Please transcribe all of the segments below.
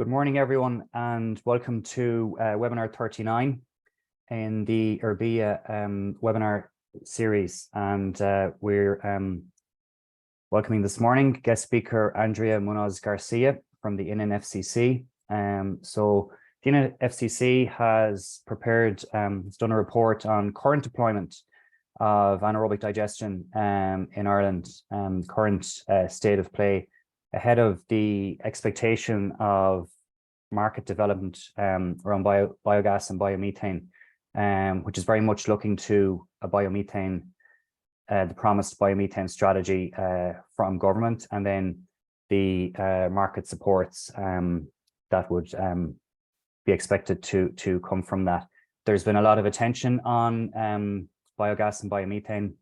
Good morning, everyone, and welcome to webinar 39 in the Arbia webinar series. And we're welcoming this morning guest speaker Andrea Muñoz García from the NNFCC. So the NNFCC has prepared, it's done a report on current deployment of anaerobic digestion in Ireland, current state of play, ahead of the expectation of market development around biogas and biomethane, which is very much looking to a biomethane, the promised biomethane strategy from government, and then the market supports that would be expected to come from that. There's been a lot of attention on biogas and biomethane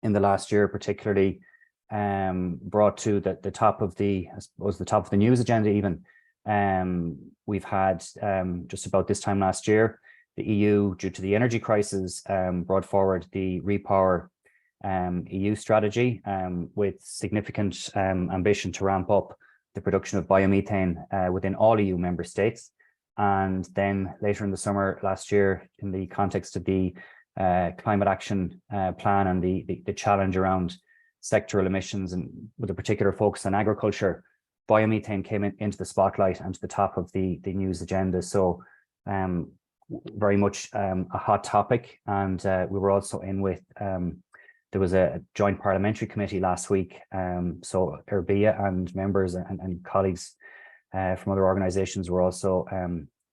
in the last year, particularly brought to the top of the, I suppose, the top of the news agenda even. We've had just about this time last year, the EU, due to the energy crisis, brought forward the Repower EU strategy with significant ambition to ramp up the production of biomethane within all EU member states. And then later in the summer last year, in the context of the climate action plan and the challenge around sectoral emissions, and with a particular focus on agriculture, biomethane came into the spotlight and to the top of the news agenda. So very much a hot topic. And we were also in with, there was a joint parliamentary committee last week. So Arbia and members and colleagues from other organizations were also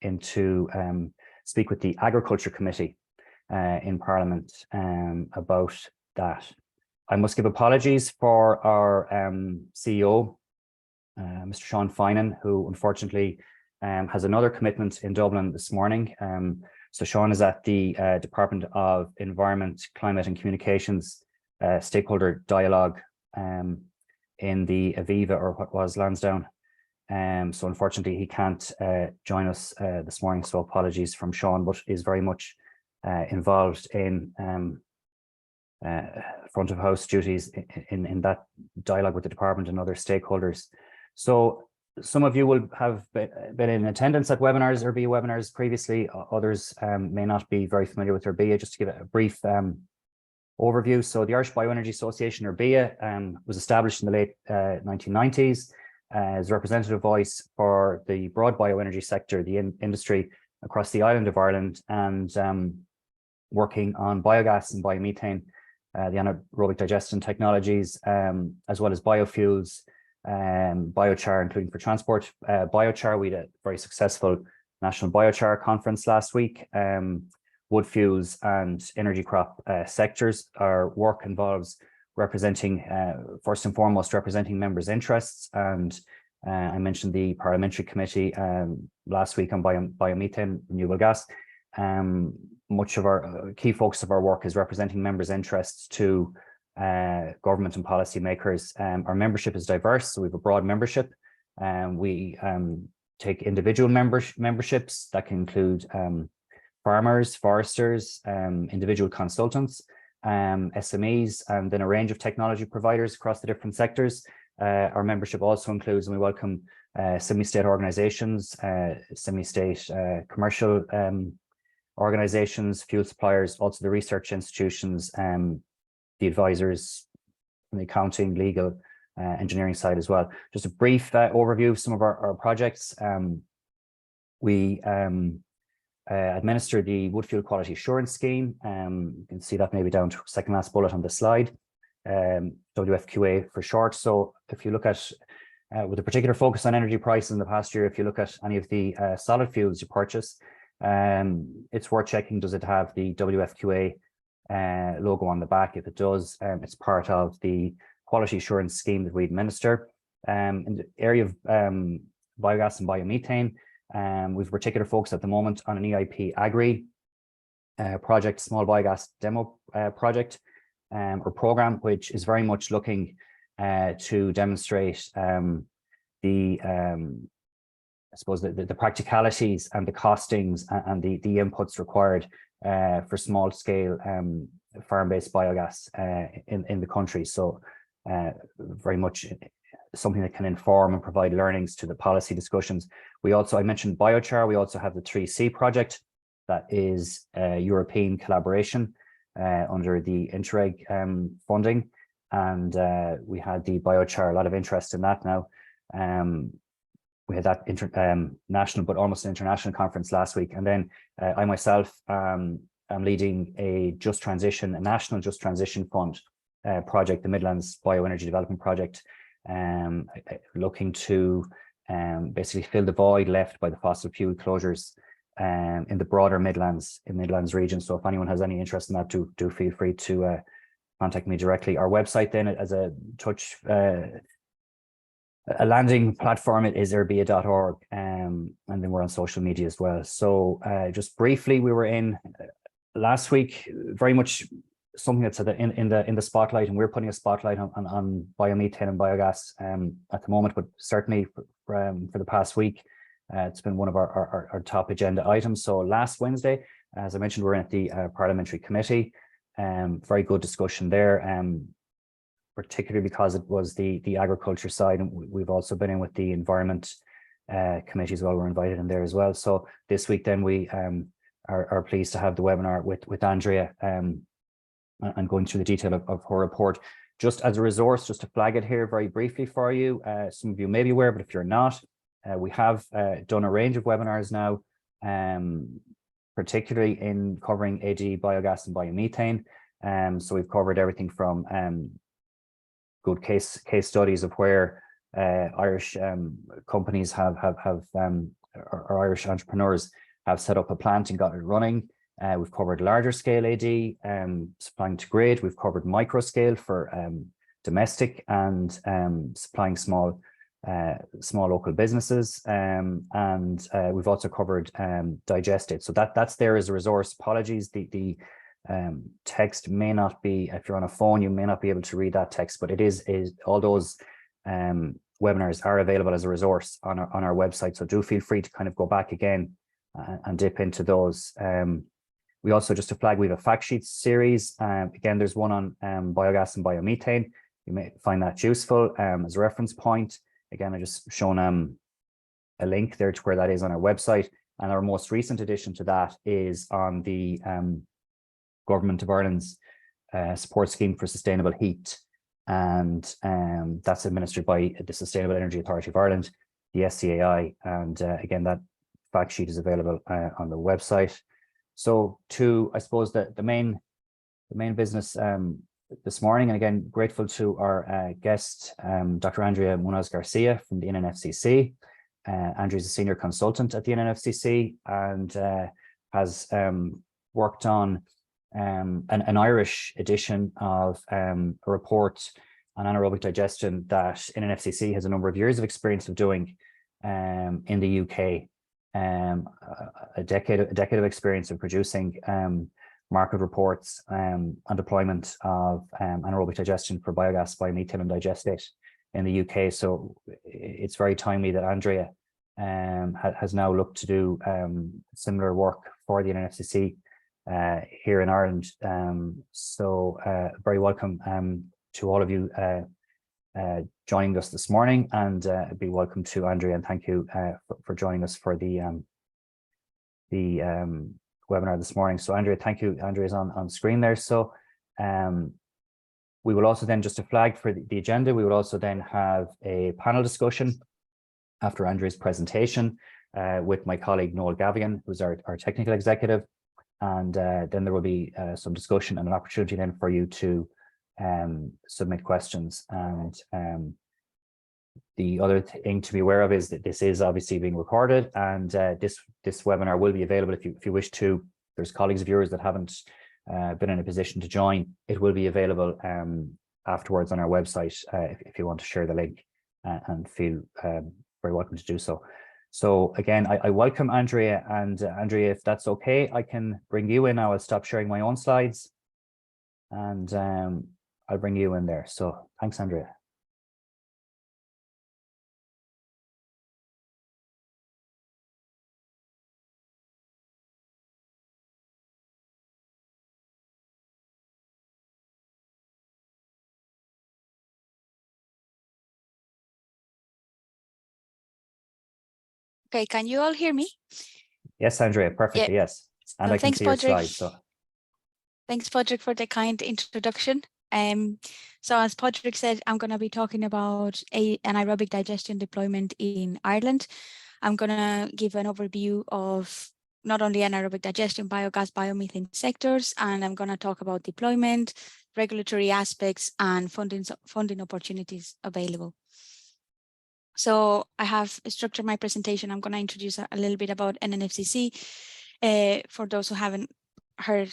in to speak with the Agriculture Committee in Parliament about that. I must give apologies for our CEO, Mr. Sean Finan, who unfortunately has another commitment in Dublin this morning. So Sean is at the Department of Environment, Climate and Communications stakeholder dialogue in the Aviva, or what was Lansdowne. So unfortunately he can't join us this morning, so apologies from Sean, but is very much involved in front of house duties in that dialogue with the department and other stakeholders. So some of you will have been in attendance at webinars, Arbia webinars previously. Others may not be very familiar with Arbia. Just to give a brief overview. So the Irish Bioenergy Association, Arbia, was established in the late 1990s as a representative voice for the broad bioenergy sector, the industry across the island of Ireland, and working on biogas and biomethane, the anaerobic digestion technologies, as well as biofuels, biochar, including for transport. Biochar, we had a very successful national biochar conference last week. Wood fuels and energy crop sectors. Our work involves representing, first and foremost, representing members' interests. And I mentioned the parliamentary committee last week on biomethane, renewable gas. Much of our key focus of our work is representing members' interests to government and policy makers. Our membership is diverse, so we have a broad membership. We take individual memberships that can include farmers, foresters, individual consultants, SMEs, and then a range of technology providers across the different sectors. Our membership also includes, and we welcome semi-state organizations, semi-state commercial organizations, fuel suppliers, also the research institutions, the advisors, the accounting, legal, engineering side as well. Just a brief overview of some of our projects. We administer the Wood Fuel Quality Assurance Scheme. You can see that maybe down to second last bullet on the slide, WFQA for short. So if you look at, with a particular focus on energy prices in the past year, if you look at any of the solid fuels you purchase, it's worth checking, does it have the WFQA logo on the back? If it does, it's part of the quality assurance scheme that we administer. In the area of biogas and biomethane, we've a particular focus at the moment on an EIP Agri project, small biogas demo project or program, which is very much looking to demonstrate I suppose the practicalities and the costings and the inputs required for small scale farm-based biogas in the country. So very much something that can inform and provide learnings to the policy discussions. I mentioned biochar. We also have the 3C project that is European collaboration under the Interreg funding. And we had the biochar, a lot of interest in that now. We had that national, but almost an international conference last week. And then I myself am leading a national just transition fund project, the Midlands Bioenergy Development Project, looking to basically fill the void left by the fossil fuel closures in the broader Midlands region. So if anyone has any interest in that, do feel free to contact me directly. Our website then, as a landing platform, it is erbia.org, and then we're on social media as well. So just briefly, we were in last week, very much something that's in the spotlight, and we're putting a spotlight on biomethane and biogas at the moment, but certainly for the past week, it's been one of our top agenda items. So last Wednesday, as I mentioned, we're in at the Parliamentary Committee. Very good discussion there, particularly because it was the agriculture side, and we've also been in with the Environment Committee as well. We're invited in there as well. So this week then we are pleased to have the webinar with Andrea and going through the detail of her report. Just as a resource, just to flag it here very briefly for you, some of you may be aware, but if you're not, we have done a range of webinars now, particularly in covering AD, biogas and biomethane. So we've covered everything from good case studies of where Irish companies or Irish entrepreneurs have set up a plant and got it running. We've covered larger scale AD, supplying to grid. We've covered micro scale for domestic and supplying small local businesses, and we've also covered digested. So that's there as a resource. Apologies, the text may not be, if you're on a phone, you may not be able to read that text, but it is all those webinars are available as a resource on our website. So do feel free to kind of go back again and dip into those. We also, just to flag, we have a fact sheet series. Again, there's one on biogas and biomethane. You may find that useful as a reference point. Again, I just shown a link there to where that is on our website. And our most recent addition to that is on the Government of Ireland's support scheme for sustainable heat. And that's administered by the Sustainable Energy Authority of Ireland, the SCAI. And again, that fact sheet is available on the website. So I suppose the main business this morning, and again, grateful to our guest, Dr. Andrea Muñoz García from the NNFCC. Andrea is a senior consultant at the NNFCC and has worked on an Irish edition of a report on anaerobic digestion that NNFCC has a number of years of experience of doing in the UK. A decade of experience of producing market reports on deployment of anaerobic digestion for biogas, biomethane and digestate in the UK. So it's very timely that Andrea has now looked to do similar work for the NNFCC here in Ireland. So very welcome to all of you joining us this morning, and be welcome to Andrea, and thank you for joining us for the webinar this morning. So Andrea, thank you. Andrea's on screen there. So we will also then, just to flag for the agenda, we will also then have a panel discussion after Andrea's presentation with my colleague Noel Gavigan, who's our technical executive, and then there will be some discussion and an opportunity then for you to submit questions. And the other thing to be aware of is that this is obviously being recorded, and this webinar will be available if you wish to. There's colleagues of yours that haven't been in a position to join. It will be available afterwards on our website if you want to share the link, and feel very welcome to do so. So again, I welcome Andrea, and Andrea, if that's okay, I can bring you in now. I'll stop sharing my own slides, and I'll bring you in there. So thanks, Andrea. Okay, can you all hear me? Yes, Andrea, perfectly, yes. And So I can thanks, see your Patrick. slides. So. Thanks, Patrick, for the kind introduction. So as Patrick said, I'm going to be talking about anaerobic digestion deployment in Ireland. I'm going to give an overview of not only anaerobic digestion, biogas, biomethane sectors, and I'm going to talk about deployment, regulatory aspects, and funding opportunities available. So I have structured my presentation. I'm going to introduce a little bit about NNFCC for those who haven't heard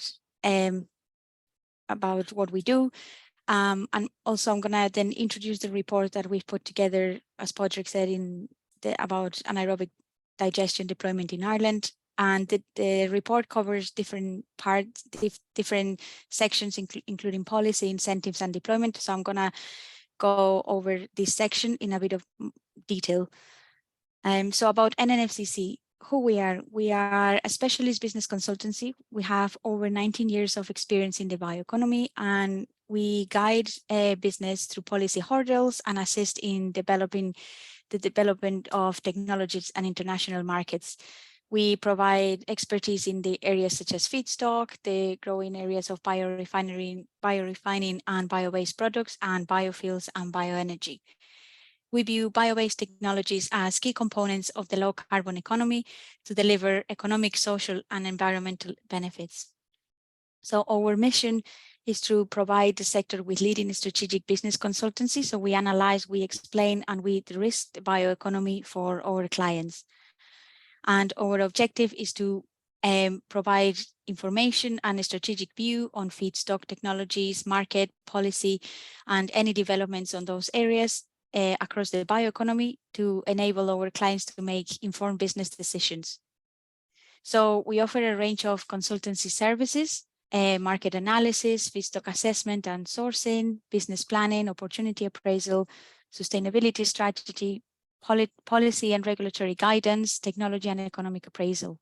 about what we do. And also I'm going to then introduce the report that we've put together, as Patrick said, about anaerobic digestion deployment in Ireland. And the report covers different parts, different sections, including policy, incentives, and deployment. So I'm going to go over this section in a bit of detail. So about NNFCC, who we are a specialist business consultancy. We have over 19 years of experience in the bioeconomy, and we guide business through policy hurdles and assist in developing the development of technologies and international markets. We provide expertise in the areas such as feedstock, the growing areas of biorefining and bio-based products, and biofuels and bioenergy. We view bio-based technologies as key components of the low-carbon economy to deliver economic, social, and environmental benefits. So our mission is to provide the sector with leading strategic business consultancy. So we analyze, we explain, and we de-risk the bioeconomy for our clients. And our objective is to provide information and a strategic view on feedstock technologies, market, policy, and any developments on those areas across the bioeconomy to enable our clients to make informed business decisions. So we offer a range of consultancy services, market analysis, feedstock assessment and sourcing, business planning, opportunity appraisal, sustainability strategy, policy and regulatory guidance, technology and economic appraisal.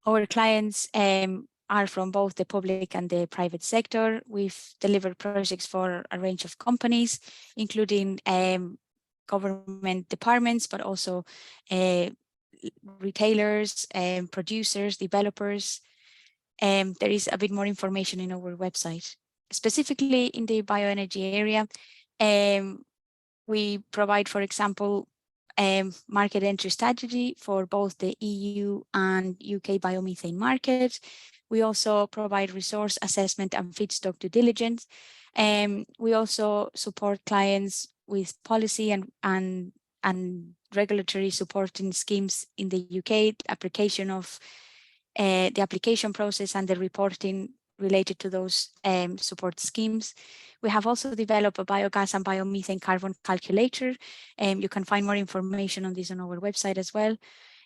Our clients are from both the public and the private sector. We've delivered projects for a range of companies, including government departments, but also retailers, producers, developers. There is a bit more information in our website. Specifically in the bioenergy area, we provide, for example, market entry strategy for both the EU and UK biomethane market. We also provide resource assessment and feedstock due diligence. We also support clients with policy and regulatory supporting schemes in the UK, application of the application process and the reporting related to those support schemes. We have also developed a biogas and biomethane carbon calculator. You can find more information on this on our website as well.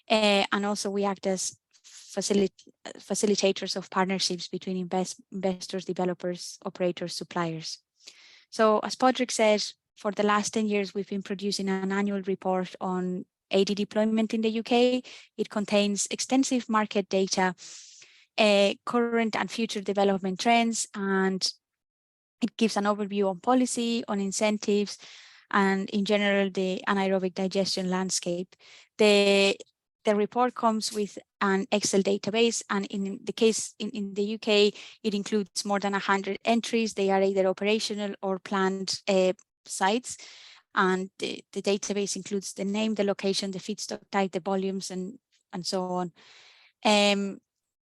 And also we act as facilitators of partnerships between investors, developers, operators, suppliers. So as Patrick said, for the last 10 years, we've been producing an annual report on AD deployment in the UK. It contains extensive market data, current and future development trends, and it gives an overview on policy, on incentives, and in general, the anaerobic digestion landscape. The report comes with an Excel database, and in the case in the UK, it includes more than 100 entries. They are either operational or planned sites. And the database includes the name, the location, the feedstock type, the volumes, and so on.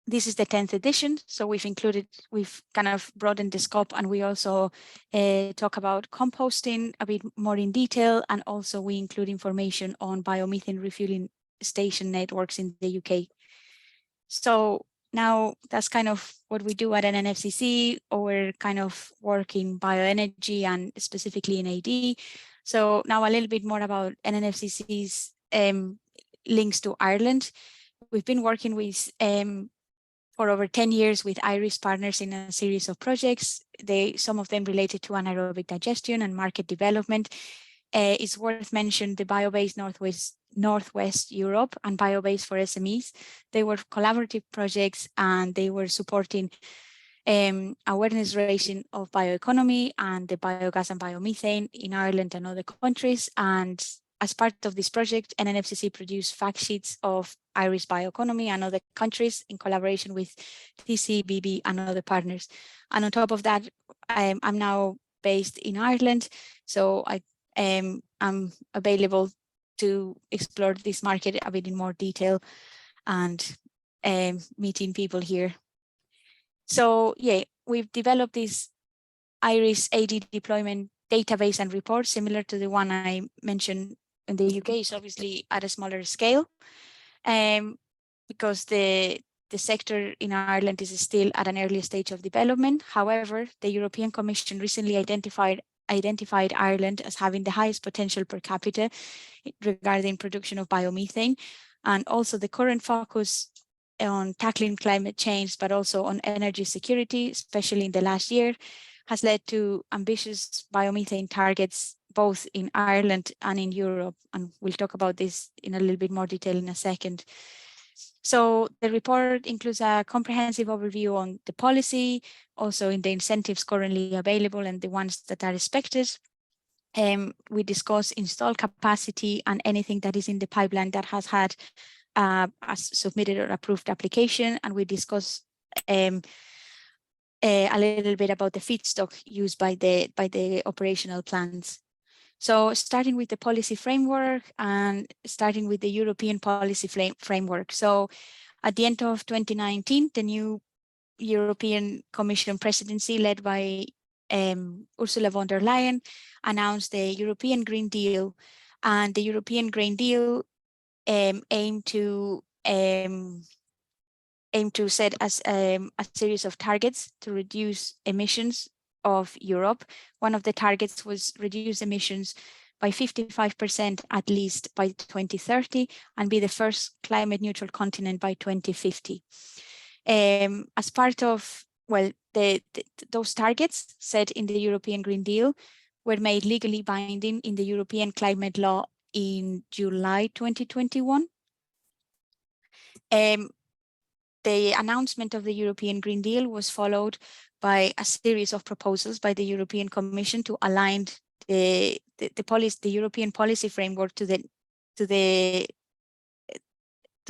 This is the 10th edition, so we've kind of broadened the scope, and we also talk about composting a bit more in detail, and also we include information on biomethane refueling station networks in the UK. So now that's kind of what we do at NNFCC, or kind of work in bioenergy and specifically in AD. So now a little bit more about NNFCC's links to Ireland. We've been working with for over 10 years with Irish partners in a series of projects. Some of them related to anaerobic digestion and market development. It's worth mentioning the BioBase Northwest Europe and BioBase for SMEs. They were collaborative projects, and they were supporting awareness raising of bioeconomy and the biogas and biomethane in Ireland and other countries. And as part of this project, NNFCC produced fact sheets of Irish bioeconomy and other countries in collaboration with TCBB and other partners. And on top of that, I'm now based in Ireland, so I'm available to explore this market a bit in more detail and meeting people here. So yeah, we've developed this Irish AD deployment database and report similar to the one I mentioned in the UK. It's obviously at a smaller scale, because the sector in Ireland is still at an early stage of development. However, the European Commission recently identified Ireland as having the highest potential per capita regarding production of biomethane, and also the current focus on tackling climate change, but also on energy security, especially in the last year, has led to ambitious biomethane targets both in Ireland and in Europe. And we'll talk about this in a little bit more detail in a second. So the report includes a comprehensive overview on the policy, also in the incentives currently available and the ones that are expected. We discuss install capacity and anything that is in the pipeline that has had a submitted or approved application. And we discuss a little bit about the feedstock used by the operational plans. So starting with the policy framework and starting with the European policy framework. So at the end of 2019, the new European Commission presidency led by Ursula von der Leyen announced the European Green Deal, and the European Green Deal aim to set as a series of targets to reduce emissions of Europe. One of the targets was reduce emissions by 55% at least by 2030 and be the first climate neutral continent by 2050. As part of, well, those targets set in the European Green Deal were made legally binding in the European climate law in July 2021. The announcement of the European Green Deal was followed by a series of proposals by the European Commission to align the European policy framework to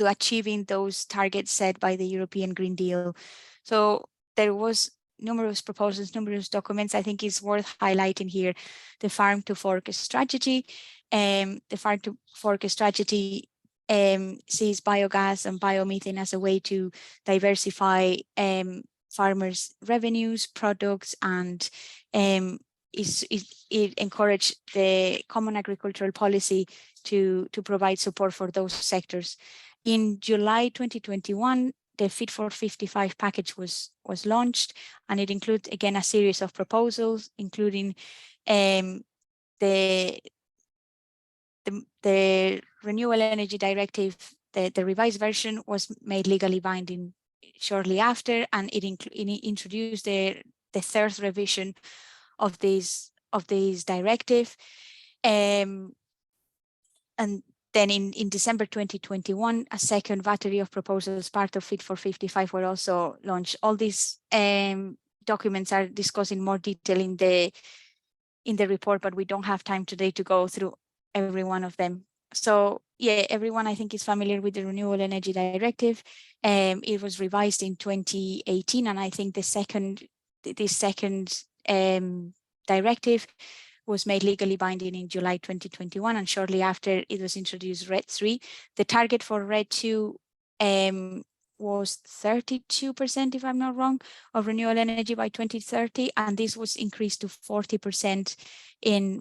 achieving those targets set by the European Green Deal. So there was numerous proposals, numerous documents. I think it's worth highlighting here the Farm to Fork strategy. The Farm to Fork strategy sees biogas and biomethane as a way to diversify farmers' revenues, products, and it encouraged the common agricultural policy to provide support for those sectors. In July 2021, the Fit for 55 package was launched, and it includes again a series of proposals, including the Renewable Energy Directive. The revised version was made legally binding shortly after, and it introduced the third revision of this directive. And then in December 2021, a second battery of proposals, part of Fit for 55, were also launched. All these documents are discussed in more detail in the report, but we don't have time today to go through every one of them. So yeah, everyone I think is familiar with the Renewable Energy Directive. It was revised in 2018, and I think this second directive was made legally binding in July 2021, and shortly after it was introduced RED 3. The target for RED 2 was 32%, if I'm not wrong, of renewable energy by 2030, and this was increased to 40%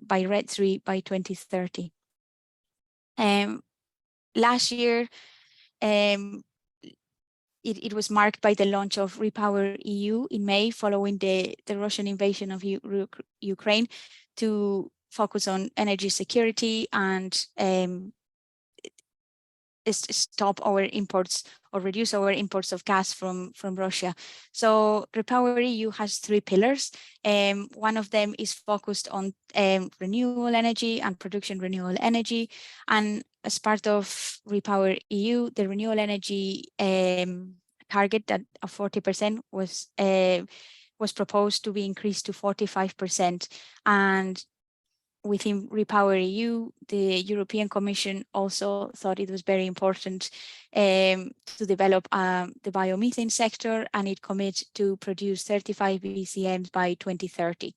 by RED 3 by 2030. Last year, it was marked by the launch of Repower EU in May, following the Russian invasion of Ukraine, to focus on energy security and stop our imports or reduce our imports of gas from Russia. So Repower EU has 3 pillars. One of them is focused on renewable energy and production renewable energy. And as part of Repower EU, the renewable energy target that of 40% was proposed to be increased to 45%. And within Repower EU, the European Commission also thought it was very important to develop the biomethane sector, and it committed to produce 35 BCMs by 2030.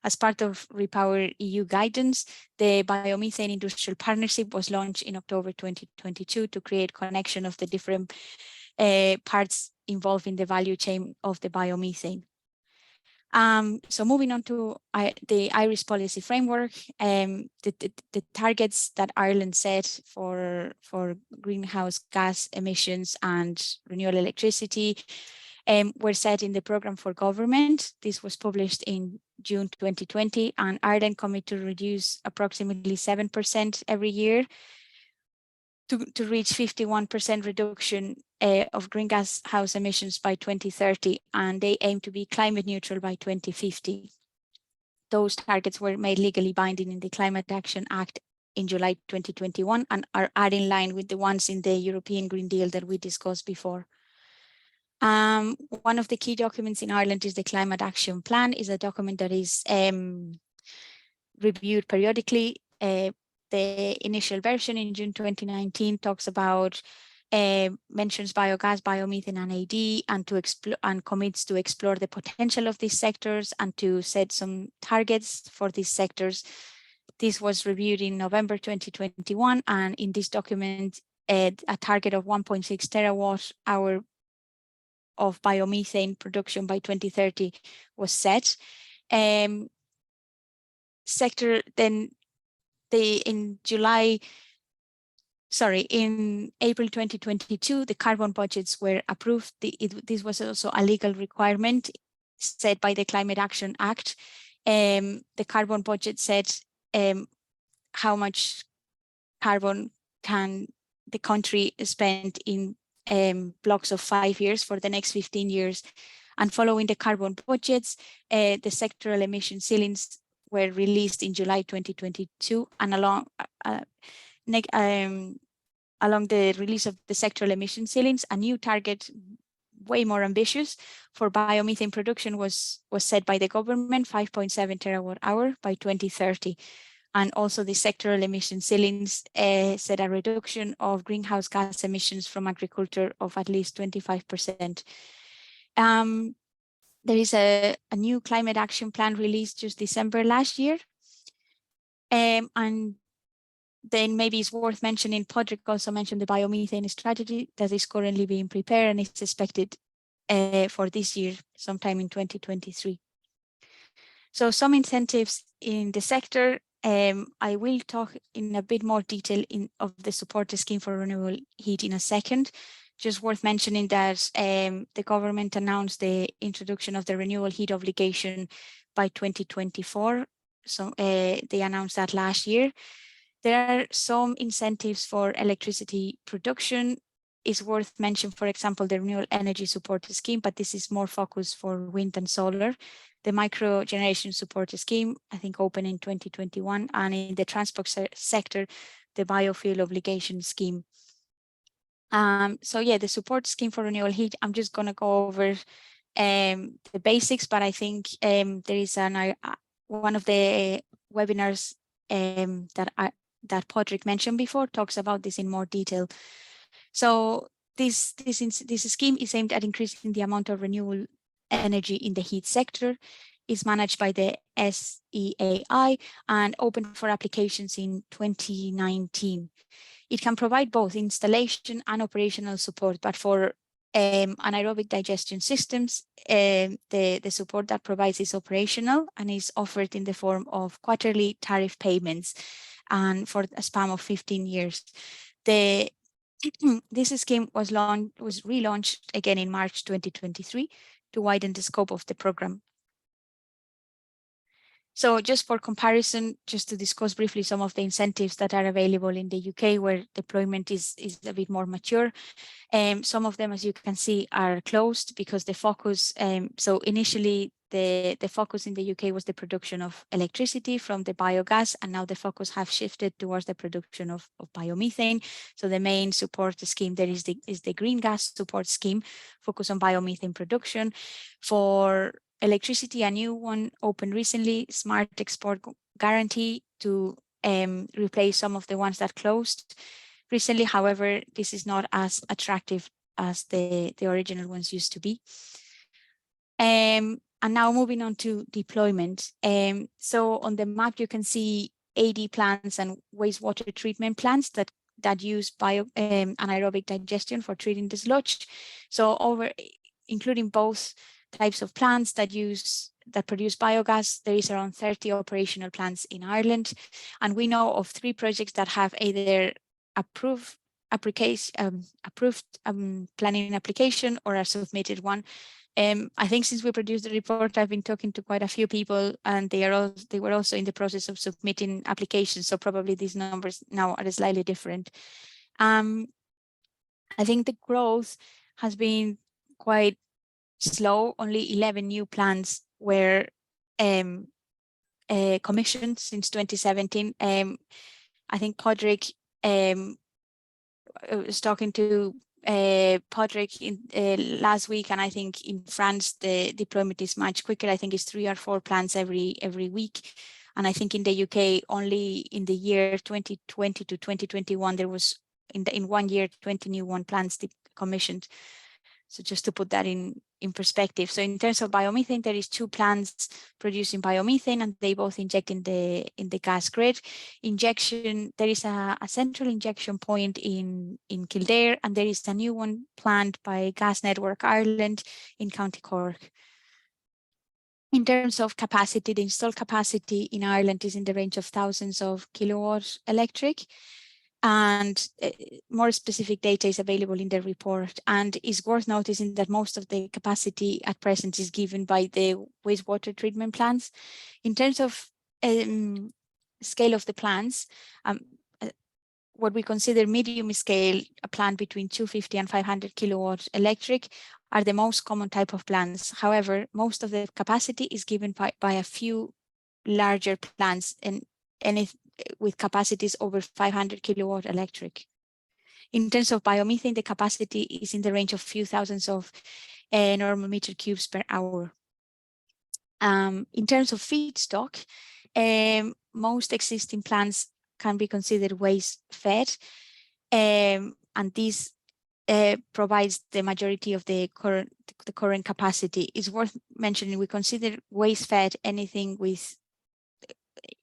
As part of Repower EU guidance, the Biomethane Industrial Partnership was launched in October 2022 to create connection of the different parts involved in the value chain of the biomethane. So moving on to the Irish policy framework, the targets that Ireland set for greenhouse gas emissions and renewable electricity were set in the programme for government. This was published in June 2020, and Ireland committed to reduce approximately 7% every year to reach 51% reduction of greenhouse emissions by 2030, and they aim to be climate neutral by 2050. Those targets were made legally binding in the Climate Action Act in July 2021 and are in line with the ones in the European Green Deal that we discussed before. One of the key documents in Ireland is the Climate Action Plan. Is a document that is reviewed periodically. The initial version in June 2019 talks about mentions biogas, biomethane, and AD, and commits to explore the potential of these sectors and to set some targets for these sectors. This was reviewed in November 2021, and in this document, a target of 1.6 terawatt hour of biomethane production by 2030 was set. In April 2022, the carbon budgets were approved. This was also a legal requirement set by the Climate Action Act. The carbon budget said how much carbon can the country spend in blocks of 5 years for the next 15 years. And following the carbon budgets, the sectoral emission ceilings were released in July 2022, and along the release of the sectoral emission ceilings, a new target, way more ambitious, for biomethane production was set by the government, 5.7 terawatt hour by 2030. And also the sectoral emission ceilings set a reduction of greenhouse gas emissions from agriculture of at least 25%. There is a new climate action plan released just December last year. And then maybe it's worth mentioning, Padraig also mentioned the biomethane strategy that is currently being prepared and is expected for this year, sometime in 2023. So some incentives in the sector. I will talk in a bit more detail of the support scheme for renewable heat in a second. Just worth mentioning that the government announced the introduction of the renewable heat obligation by 2024. So they announced that last year. There are some incentives for electricity production. It's worth mentioning, for example, the renewable energy support scheme, but this is more focused for wind and solar. The micro generation support scheme, I think, opened in 2021, and in the transport sector, the biofuel obligation scheme. So yeah, the support scheme for renewable heat, I'm just going to go over the basics, but I think there is one of the webinars that Padraig mentioned before talks about this in more detail. So this scheme is aimed at increasing the amount of renewable energy in the heat sector. Is managed by the SEAI and opened for applications in 2019. It can provide both installation and operational support, but for anaerobic digestion systems, the support that provides is operational and is offered in the form of quarterly tariff payments and for a span of 15 years. This scheme was relaunched again in March 2023 to widen the scope of the program. So just for comparison, just to discuss briefly some of the incentives that are available in the UK, where deployment is a bit more mature. Some of them, as you can see, are closed because the focus, so initially the focus in the UK was the production of electricity from the biogas, and now the focus have shifted towards the production of biomethane. So the main support scheme there is the green gas support scheme, focused on biomethane production. For electricity, a new one opened recently, Smart Export Guarantee, to replace some of the ones that closed recently. However, this is not as attractive as the original ones used to be. And now moving on to deployment. So on the map, you can see AD plants and wastewater treatment plants that use anaerobic digestion for treating the sludge. So including both types of plants that produce biogas, there is around 30 operational plants in Ireland. And we know of 3 projects that have either approved planning application or a submitted one. I think since we produced the report, I've been talking to quite a few people, and they were also in the process of submitting applications. So probably these numbers now are slightly different. I think the growth has been quite slow. Only 11 new plants were commissioned since 2017. I think Padraig was talking to Padraig last week, and I think in France the deployment is much quicker. I think it's 3 or 4 plants every week, and I think in the UK only in the year 2020 to 2021 there was in 1 year 20 new plants commissioned. So just to put that in perspective. So in terms of biomethane, there is 2 plants producing biomethane, and they both inject in the gas grid. Injection, there is a central injection point in Kildare, and there is a new one planned by Gas Network Ireland in County Cork. In terms of capacity, the installed capacity in Ireland is in the range of thousands of kilowatt electric. And more specific data is available in the report, and it's worth noticing that most of the capacity at present is given by the wastewater treatment plants. In terms of scale of the plants, what we consider medium scale, a plant between 250 and 500 kilowatt electric, are the most common type of plants. However, most of the capacity is given by a few larger plants, and with capacities over 500 kilowatt electric. In terms of biomethane, the capacity is in the range of few thousands of normal meter cubes per hour. In terms of feedstock, most existing plants can be considered waste fed, and this provides the majority of the current capacity. It's worth mentioning we consider waste fed anything with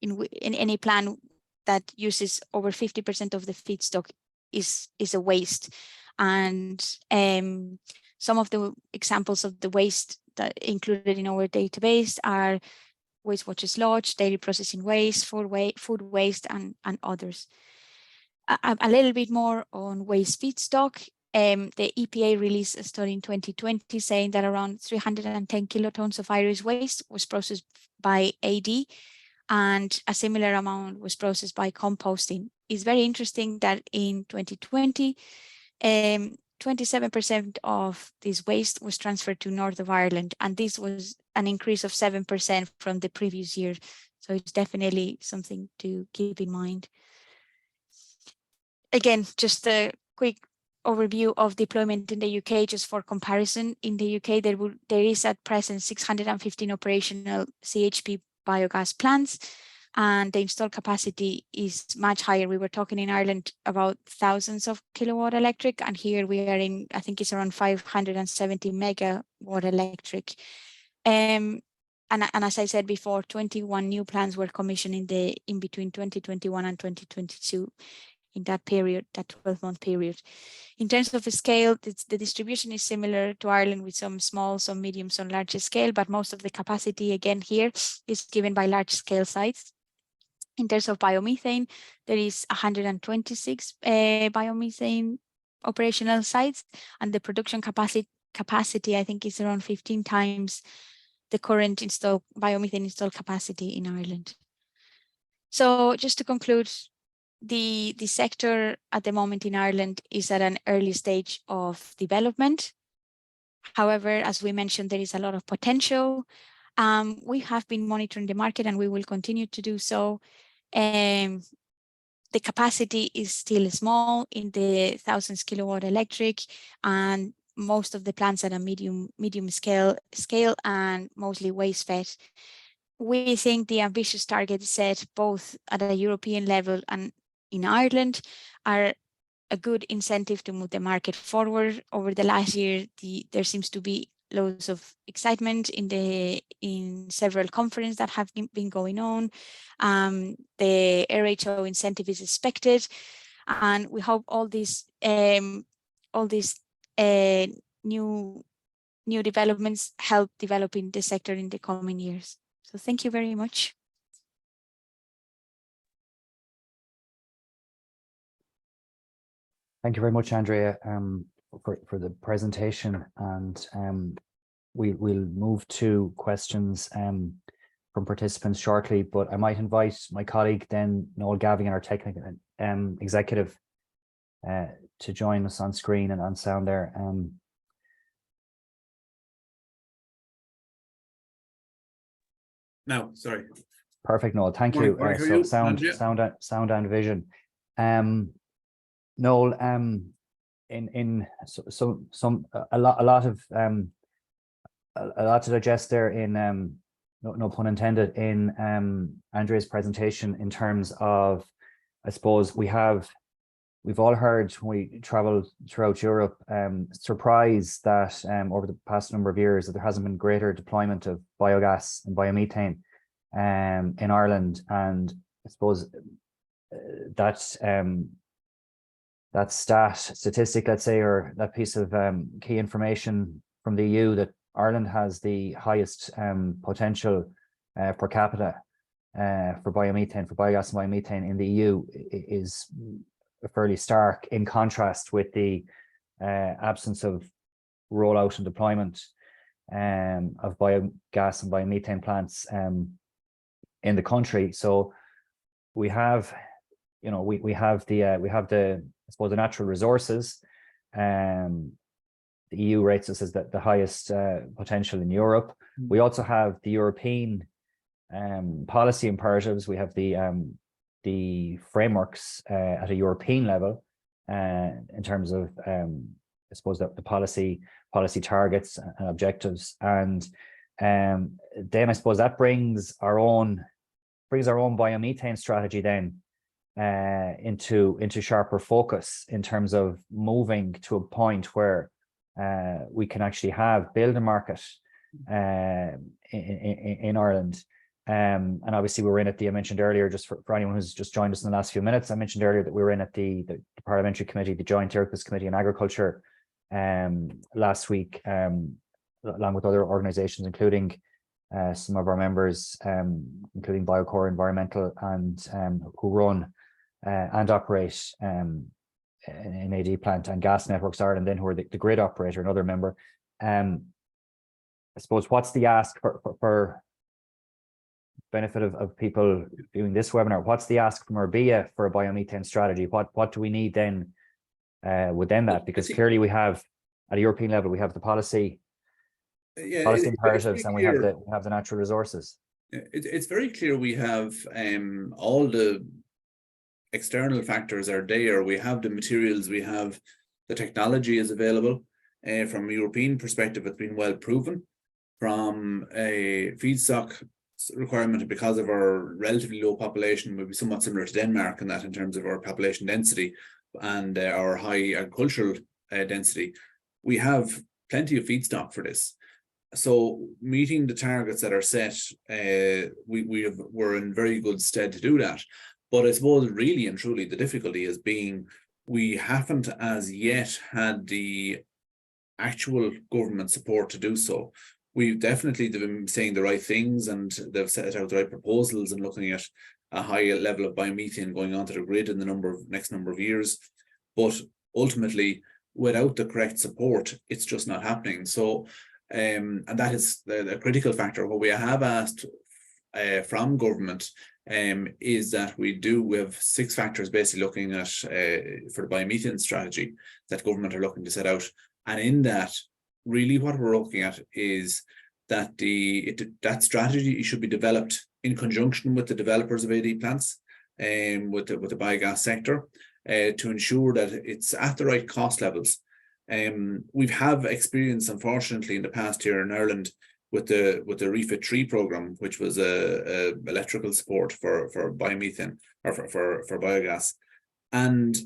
in any plant that uses over 50% of the feedstock is a waste. And some of the examples of the waste that included in our database are wastewater sludge, dairy processing waste, food waste, and others. A little bit more on waste feedstock. The EPA released a study in 2020 saying that around 310 kilotons of Irish waste was processed by AD, and a similar amount was processed by composting. It's very interesting that in 2020, 27% of this waste was transferred to north of Ireland, and this was an increase of 7% from the previous year. So it's definitely something to keep in mind. Again, just a quick overview of deployment in the UK, just for comparison. In the UK, there is at present 615 operational CHP biogas plants, and the installed capacity is much higher. We were talking in Ireland about thousands of kilowatt electric, and here we are in, I think it's around 570 megawatt electric. And as I said before, 21 new plants were commissioned in between 2021 and 2022. In that period, that 12-month period. In terms of the scale, the distribution is similar to Ireland, with some small, some medium, some larger scale, but most of the capacity, again, here is given by large scale sites. In terms of biomethane, there is 126 biomethane operational sites, and the production capacity, I think, is around 15 times the current biomethane installed capacity in Ireland. So just to conclude, the sector at the moment in Ireland is at an early stage of development. However, as we mentioned, there is a lot of potential. We have been monitoring the market, and we will continue to do so. The capacity is still small in the thousands kilowatt electric, and most of the plants at a medium scale and mostly waste fed. We think the ambitious targets set both at a European level and in Ireland are a good incentive to move the market forward. Over the last year, there seems to be loads of excitement in several conferences that have been going on. The RHO incentive is expected, and we hope all these new developments help developing the sector in the coming years. So thank you very much. Thank you very much, Andrea, for the presentation, and we'll move to questions from participants shortly, but I might invite my colleague then, Noel Gavigan, our technical executive, to join us on screen and on sound there. No, sorry. Perfect, Noel. Thank you. So sound and vision. Noel, a lot to digest there in no pun intended in Andrea's presentation, in terms of, I suppose we've all heard when we travel throughout Europe, surprised that over the past number of years that there hasn't been greater deployment of biogas and biomethane in Ireland. And I suppose that statistic, let's say, or that piece of key information from the EU, that Ireland has the highest potential per capita for biomethane, for biogas and biomethane in the EU, is fairly stark, in contrast with the absence of rollout and deployment of biogas and biomethane plants in the country. So we have, we have the I suppose the natural resources. The EU rates us as the highest potential in Europe. We also have the European policy imperatives. We have the frameworks at a European level in terms of I suppose the policy targets and objectives, and then I suppose that brings our own biomethane strategy then into sharper focus, in terms of moving to a point where we can actually build a market in Ireland. And obviously we were in at I mentioned earlier, just for anyone who's just joined us in the last few minutes, I mentioned earlier that we were in at the Parliamentary Committee, the Joint Ircus Committee on Agriculture last week, along with other organisations, including some of our members, including Biocore Environmental, and who run and operate an AD plant, and Gas Networks Ireland, then, who are the grid operator, another member. I suppose, what's the ask for benefit of people viewing this webinar? What's the ask from Arbia for a biomethane strategy? What do we need then within that? Because clearly we have, at a European level, we have the policy imperatives, and we have the natural resources. It's very clear we have all the external factors are there. We have the materials, we have the technology is available. From a European perspective, it's been well proven. From a feedstock requirement, because of our relatively low population, will be somewhat similar to Denmark in that, in terms of our population density and our high agricultural density, we have plenty of feedstock for this. So meeting the targets that are set, we're in very good stead to do that. But I suppose really and truly the difficulty is we haven't as yet had the actual government support to do so. We've definitely been saying the right things, and they've set out the right proposals, and looking at a high level of biomethane going onto the grid in the next number of years. But ultimately, without the correct support, it's just not happening. So, and that is the critical factor. What we have asked from government is that we have 6 factors basically looking at for the biomethane strategy that government are looking to set out. And in that, really what we're looking at is that that strategy should be developed in conjunction with the developers of AD plants and with the biogas sector to ensure that it's at the right cost levels, We've have experience, unfortunately, in the past here in Ireland with the Refit 3 program, which was a electrical support for biomethane or for biogas, and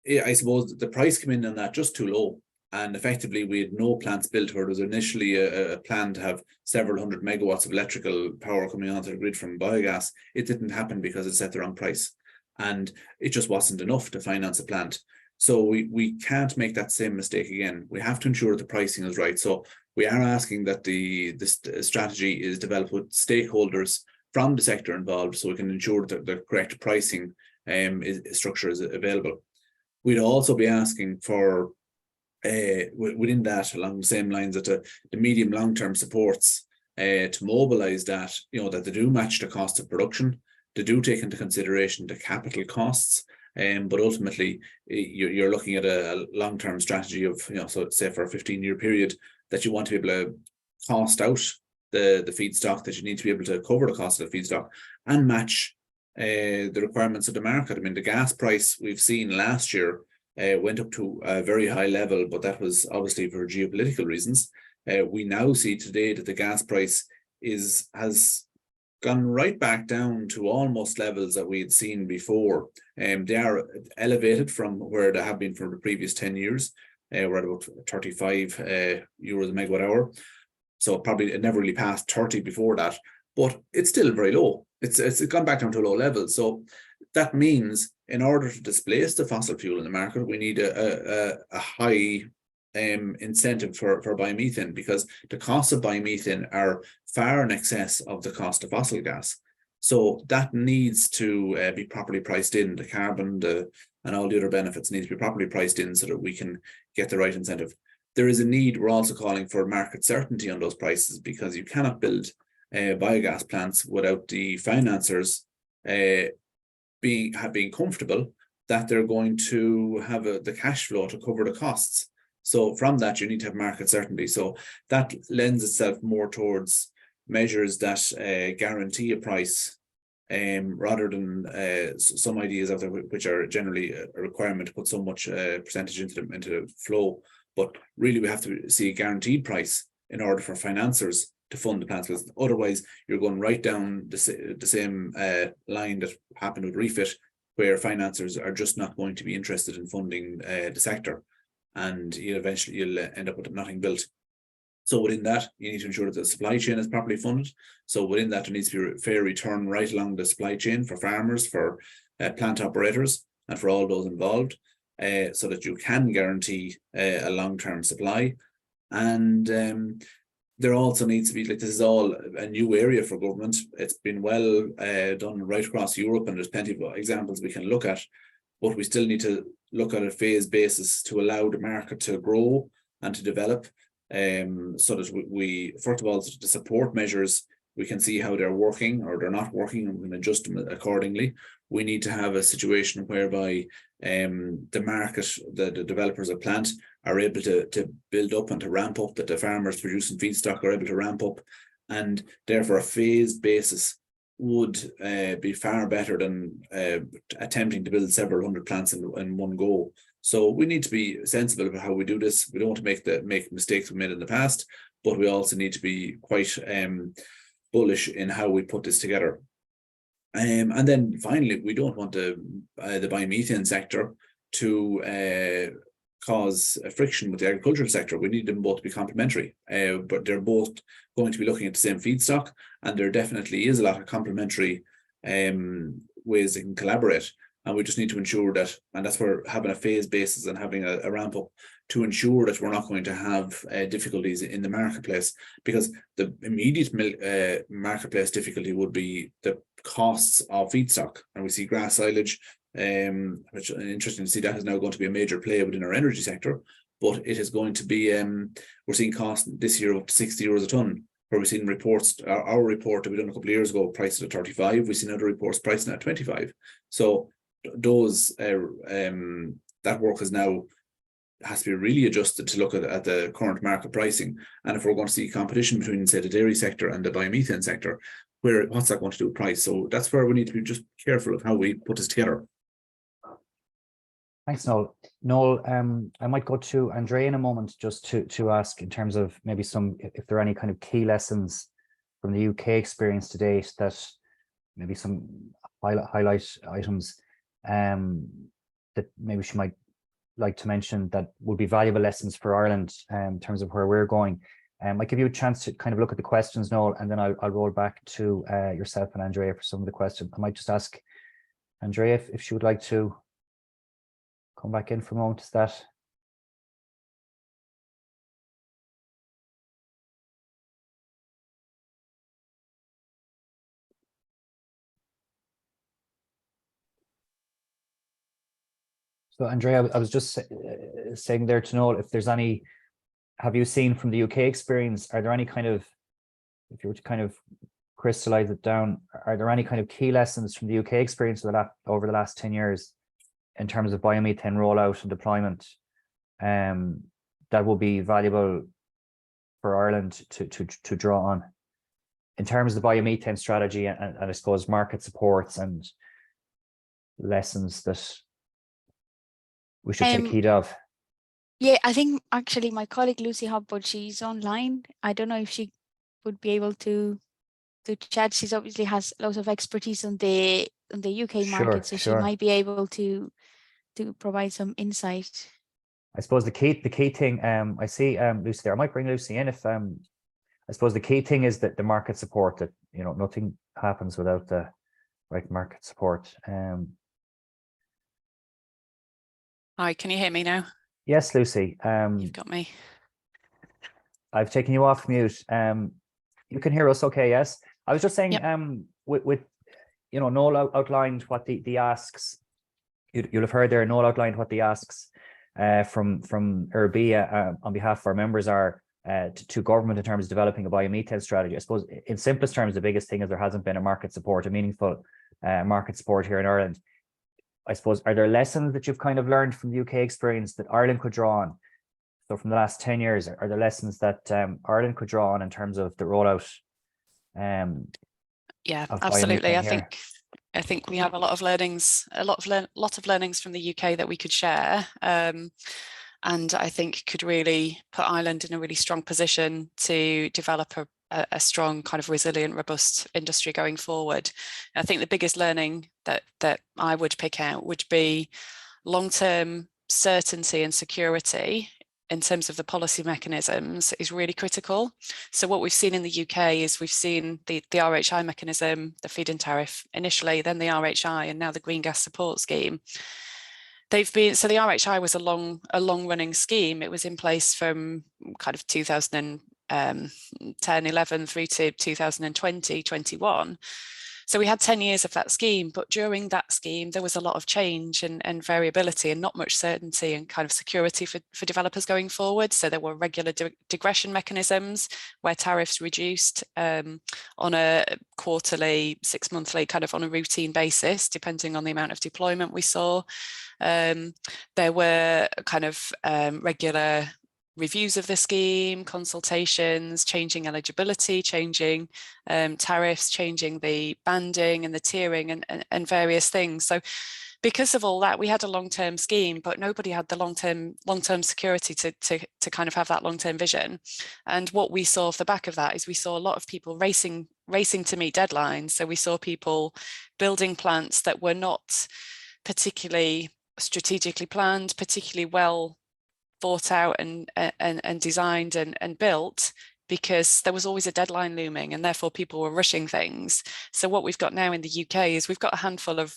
I suppose the price came in on that just too low. And effectively, we had no plants built where there was initially a plan to have several hundred megawatts of electrical power coming onto the grid from biogas. It didn't happen because it set the wrong price, and it just wasn't enough to finance a plant. So we can't make that same mistake again. We have to ensure that the pricing is right. So we are asking that this strategy is developed with stakeholders from the sector involved, so we can ensure that the correct pricing structure is available. We'd also be asking for within that, along the same lines, that the medium long-term supports to mobilize that, that they do match the cost of production, they do take into consideration the capital costs, but ultimately you're looking at a long-term strategy of, so say for a 15-year period, that you want to be able to cost out the feedstock, that you need to be able to cover the cost of the feedstock and match the requirements of the market. I mean, the gas price we've seen last year went up to a very high level, but that was obviously for geopolitical reasons. We now see today that the gas price has gone right back down to almost levels that we had seen before. They are elevated from where they have been for the previous 10 years. We're at about 35 euros a megawatt hour. So probably it never really passed 30 before that, but it's still very low. It's gone back down to a low level. So that means in order to displace the fossil fuel in the market, we need a high incentive for biomethane, because the costs of biomethane are far in excess of the cost of fossil gas. So that needs to be properly priced in. The carbon, and all the other benefits need to be properly priced in so that we can get the right incentive. There is a need, we're also calling for market certainty on those prices, because you cannot build biogas plants without the financiers being comfortable that they're going to have the cash flow to cover the costs. So from that, you need to have market certainty. So that lends itself more towards measures that guarantee a price, rather than some ideas out there which are generally a requirement to put so much percentage into the flow. But really, we have to see a guaranteed price in order for financiers to fund the plants, because otherwise you're going right down the same line that happened with Refit, where financiers are just not going to be interested in funding the sector, and you'll end up with nothing built. So within that, you need to ensure that the supply chain is properly funded. So within that, there needs to be a fair return right along the supply chain for farmers, for plant operators, and for all those involved, so that you can guarantee a long-term supply. And there also needs to be, this is all a new area for government. It's been well done right across Europe, and there's plenty of examples we can look at, but we still need to look at a phased basis to allow the market to grow and to develop, so that we first of all, the support measures, we can see how they're working or they're not working, and we can adjust them accordingly. We need to have a situation whereby the market, the developers of plant are able to build up and to ramp up, that the farmers producing feedstock are able to ramp up, and therefore a phased basis would be far better than attempting to build several hundred plants in one go. So we need to be sensible about how we do this. We don't want to make mistakes we made in the past, but we also need to be quite bullish in how we put this together. And then finally, we don't want the biomethane sector to cause a friction with the agricultural sector. We need them both to be complementary, but they're both going to be looking at the same feedstock, and there definitely is a lot of complementary ways they can collaborate. And we just need to ensure that, and that's where having a phase basis and having a ramp up to ensure that we're not going to have difficulties in the marketplace, because the immediate marketplace difficulty would be the costs of feedstock. And we see grass silage, which is interesting to see, that is now going to be a major play within our energy sector, but it is going to be, we're seeing costs this year up to 60 euros a tonne, where we've seen reports, our report that we done a couple of years ago priced at 35, we've seen other reports pricing at 25. So those that work is now has to be really adjusted to look at the current market pricing. And if we're going to see competition between, say, the dairy sector and the biomethane sector, what's that going to do with price? So that's where we need to be just careful of how we put this together. Thanks, Noel. Noel, I might go to Andrea in a moment just to ask in terms of maybe if there are any kind of key lessons from the UK experience to date, that maybe some highlight items that maybe she might like to mention that would be valuable lessons for Ireland in terms of where we're going. I'll give you a chance to kind of look at the questions, Noel, and then I'll roll back to yourself and Andrea for some of the questions. I might just ask Andrea if she would like to come back in for a moment. Is that? So Andrea, I was just saying there to Noel, if there's any, have you seen from the UK experience, are there any kind of, if you were to kind of crystallize it down, are there any kind of key lessons from the UK experience over the last 10 years in terms of biomethane rollout and deployment that will be valuable for Ireland to draw on in terms of the biomethane strategy and I suppose market supports and lessons that we should take heed of? Yeah, I think actually my colleague Lucy Hobwood, she's online. I don't know if she would be able to chat. She's obviously has lots of expertise on the UK market, so she might be able to provide some insight. I suppose the key thing, I see Lucy there. I might bring Lucy in if I suppose the key thing is that the market support, that nothing happens without the right market support. Hi, can you hear me now? Yes, Lucy. You've got me. I've taken you off mute. You can hear us okay, yes? I was just saying, yep. With Noel outlined what the asks, you'll have heard there, Noel outlined what the asks from NNFCC on behalf of our members are to government in terms of developing a biomethane strategy. I suppose in simplest terms, the biggest thing is there hasn't been a meaningful market support here in Ireland. I suppose, are there lessons that you've kind of learned from the UK experience that Ireland could draw on? So from the last 10 years, are there lessons that Ireland could draw on in terms of the rollout? Yeah, absolutely. I think we have a lot of learnings, a lot of learnings from the UK that we could share, and I think could really put Ireland in a really strong position to develop a strong kind of resilient, robust industry going forward. I think the biggest learning that I would pick out would be long-term certainty and security in terms of the policy mechanisms is really critical. So what we've seen in the UK is we've seen the RHI mechanism, the feed-in tariff initially, then the RHI, and now the green gas support scheme. So the RHI was a long-running scheme. It was in place from kind of 2010, 11 through to 2020, 21. So we had 10 years of that scheme, but during that scheme, there was a lot of change and variability and not much certainty and kind of security for developers going forward. So there were regular digression mechanisms where tariffs reduced on a quarterly, 6 monthly, kind of on a routine basis, depending on the amount of deployment we saw. There were kind of regular reviews of the scheme, consultations, changing eligibility, changing tariffs, changing the banding and the tiering and various things. So because of all that, we had a long-term scheme, but nobody had the long-term security to kind of have that long-term vision. And what we saw off the back of that is we saw a lot of people racing to meet deadlines. So we saw people building plants that were not particularly strategically planned, particularly well thought out and designed and built, because there was always a deadline looming and therefore people were rushing things. So what we've got now in the UK is we've got a handful of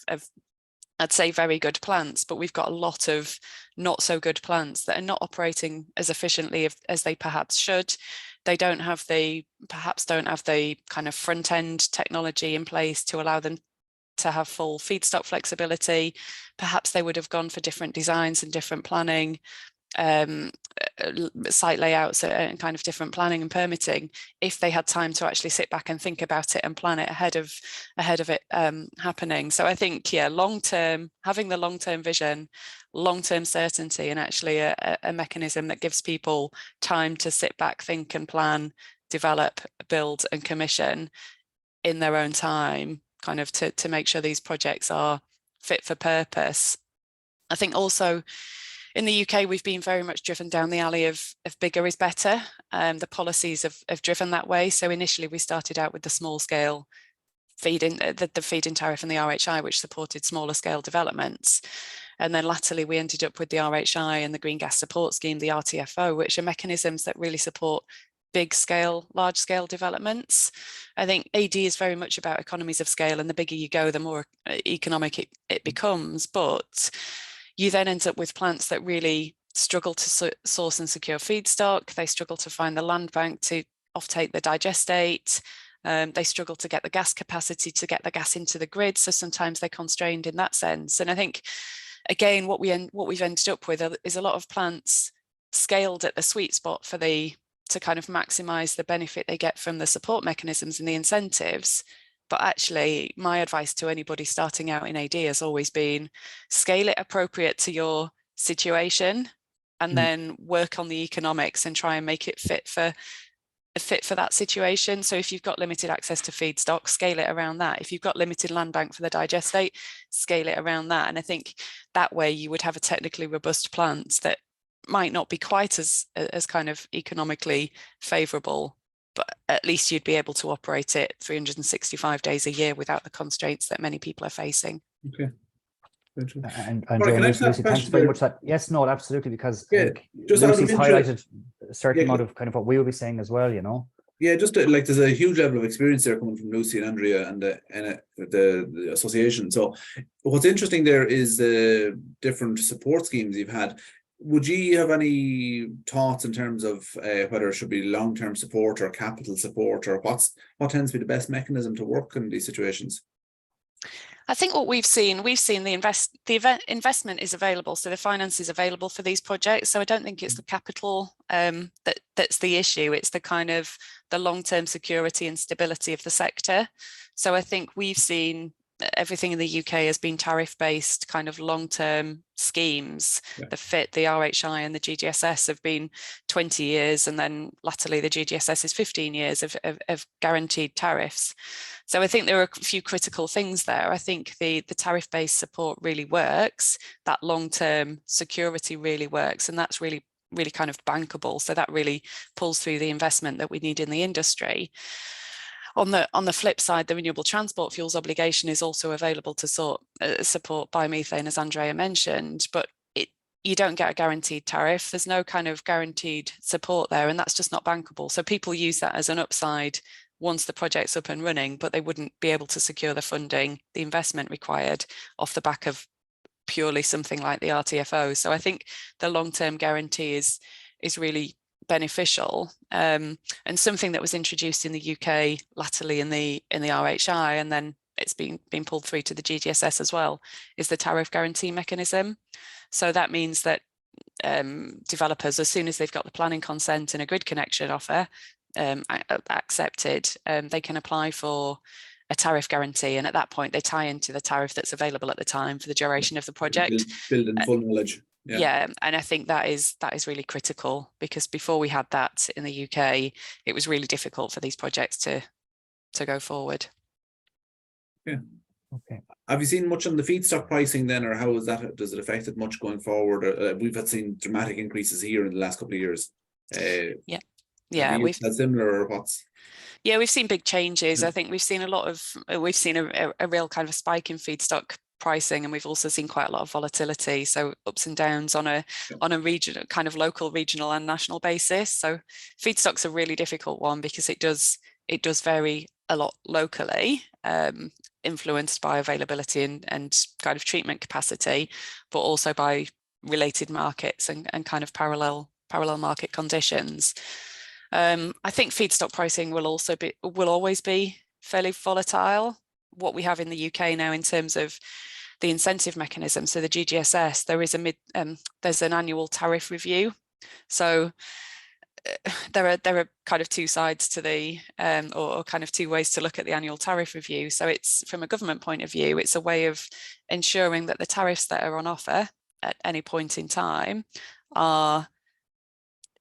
I'd say very good plants, but we've got a lot of not so good plants that are not operating as efficiently as they perhaps should. They perhaps don't have the kind of front end technology in place to allow them to have full feedstock flexibility. Perhaps they would have gone for different designs and different planning, site layouts and kind of different planning and permitting if they had time to actually sit back and think about it and plan it ahead of it happening. So I think, yeah, long-term, having the long-term vision, long-term certainty, and actually a mechanism that gives people time to sit back, think and plan, develop, build and commission in their own time, kind of to make sure these projects are fit for purpose, I think also in the UK, we've been very much driven down the alley of bigger is better. The policies have driven that way. So initially we started out with the small scale feed-in, the feed-in tariff and the RHI, which supported smaller scale developments. And then latterly we ended up with the RHI and the Green Gas Support Scheme, the RTFO, which are mechanisms that really support big scale, large scale developments. I think AD is very much about economies of scale, and the bigger you go, the more economic it becomes. But you then end up with plants that really struggle to source and secure feedstock. They struggle to find the land bank to offtake the digestate. They struggle to get the gas capacity to get the gas into the grid. So sometimes they're constrained in that sense. And I think, again, what we've ended up with is a lot of plants scaled at the sweet spot to kind of maximize the benefit they get from the support mechanisms and the incentives. But actually, my advice to anybody starting out in AD has always been scale it appropriate to your situation, and then work on the economics and try and make it fit for that situation. So if you've got limited access to feedstock, scale it around that. If you've got limited land bank for the digestate, scale it around that. And I think that way you would have a technically robust plant that might not be quite as kind of economically favourable, but at least you'd be able to operate it 365 days a year without the constraints that many people are facing. Okay. And Lucy, thanks very much. Yes, no, absolutely, because Lucy's highlighted a certain amount of kind of what we will be saying as well, you know. Yeah, just like there's a huge level of experience there coming from Lucy and Andrea and the association. So what's interesting there is the different support schemes you've had. Would you have any thoughts in terms of whether it should be long-term support or capital support, or what tends to be the best mechanism to work in these situations? I think what we've seen the investment is available, so the finance is available for these projects. So I don't think it's the capital that's the issue. It's the kind of the long-term security and stability of the sector. So I think we've seen everything in the UK has been tariff-based kind of long-term schemes. Yeah. The FIT, the RHI and the GGSS have been 20 years, and then latterly the GGSS is 15 years of guaranteed tariffs. So I think there are a few critical things there. I think the tariff-based support really works, that long-term security really works, and that's really kind of bankable. So that really pulls through the investment that we need in the industry. On the flip side, the renewable transport fuels obligation is also available to support biomethane, as Andrea mentioned, but you don't get a guaranteed tariff. There's no kind of guaranteed support there, and that's just not bankable. So people use that as an upside once the project's up and running, but they wouldn't be able to secure the funding, the investment required off the back of purely something like the RTFO. So I think the long-term guarantee is really beneficial, and something that was introduced in the UK latterly in the RHI, and then it's been pulled through to the GGSS as well, is the tariff guarantee mechanism. So that means that developers, as soon as they've got the planning consent and a grid connection offer accepted, they can apply for a tariff guarantee, and at that point they tie into the tariff that's available at the time for the duration of the project. Build in full knowledge. Yeah, and I think that is really critical, because before we had that in the UK, it was really difficult for these projects to go forward. Yeah. Okay. Have you seen much on the feedstock pricing then, or how is that? Does it affect it much going forward? We've seen dramatic increases here in the last couple of years. Yeah, we've had similar, or what's? Yeah, we've seen big changes. I think we've seen a real kind of spike in feedstock pricing, and we've also seen quite a lot of volatility, so ups and downs on a regional, kind of local, regional and national basis. So feedstock's a really difficult one, because it does vary a lot locally, influenced by availability and kind of treatment capacity, but also by related markets and kind of parallel market conditions. I think feedstock pricing will always be fairly volatile. What we have in the UK now in terms of the incentive mechanism, so the GGSS, there's an annual tariff review. So there are kind of two sides to the or kind of two ways to look at the annual tariff review. So it's, from a government point of view, it's a way of ensuring that the tariffs that are on offer at any point in time are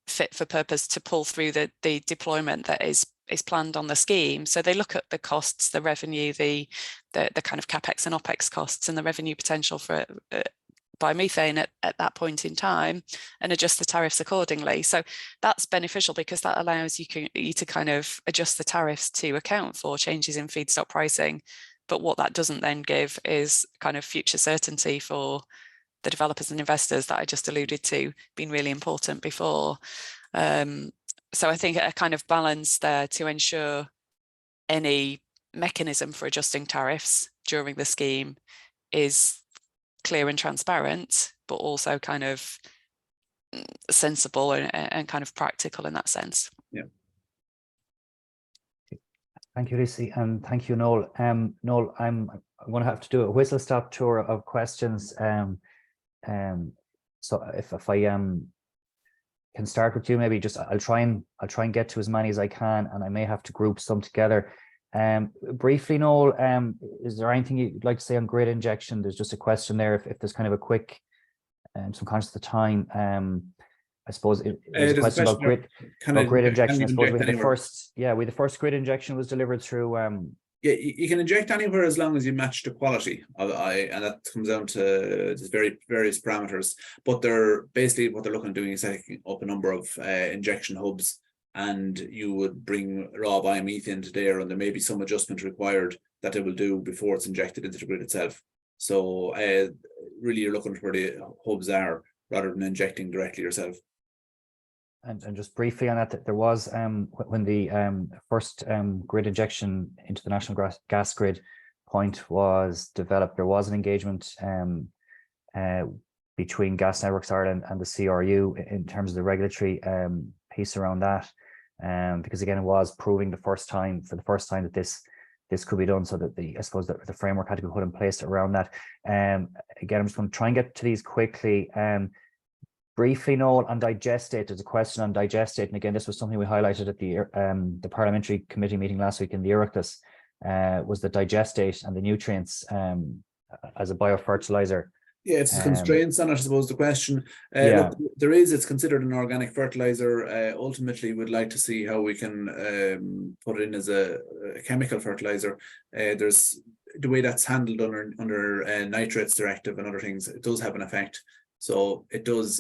fit for purpose to pull through the deployment that is planned on the scheme. So they look at the costs, the revenue, the kind of capex and opex costs, and the revenue potential for biomethane at that point in time and adjust the tariffs accordingly. So that's beneficial because that allows you to kind of adjust the tariffs to account for changes in feedstock pricing. But what that doesn't then give is kind of future certainty for the developers and investors that I just alluded to being really important before. So I think a kind of balance there to ensure any mechanism for adjusting tariffs during the scheme is clear and transparent, but also kind of sensible and kind of practical in that sense. Yeah. Thank you, Lucy, and thank you, Noel. Noel, I'm going to have to do a whistle-stop tour of questions. So if I can start with you, maybe just I'll try and get to as many as I can, and I may have to group some together. Briefly, Noel, is there anything you'd like to say on grid injection? There's just a question there. If there's kind of a quick, so I'm conscious of the time. I suppose there's a question about grid injection. I suppose we had the first grid injection was delivered through. Yeah, you can inject anywhere as long as you match the quality of and that comes down to various parameters. But they're basically what they're looking at doing is setting up a number of injection hubs, and you would bring raw biomethane to there, and there may be some adjustment required that they will do before it's injected into the grid itself. So really, you're looking where the hubs are rather than injecting directly yourself. And just briefly on that, there was when the first grid injection into the national gas grid point was developed, there was an engagement between Gas Networks Ireland and the CRU in terms of the regulatory piece around that, because again, it was proving for the first time that this could be done, so that I suppose the framework had to be put in place around that. Again, I'm just going to try and get to these quickly. Briefly, Noel, on digestate, there's a question on digestate, and again, this was something we highlighted at the parliamentary committee meeting last week in the Oireachtas, was the digestate and the nutrients as a biofertilizer. Yeah, it's the constraints on it, I suppose, the question. Look, it's considered an organic fertilizer. Ultimately, we'd like to see how we can put it in as a chemical fertilizer. There's the way that's handled under nitrates directive and other things, it does have an effect. So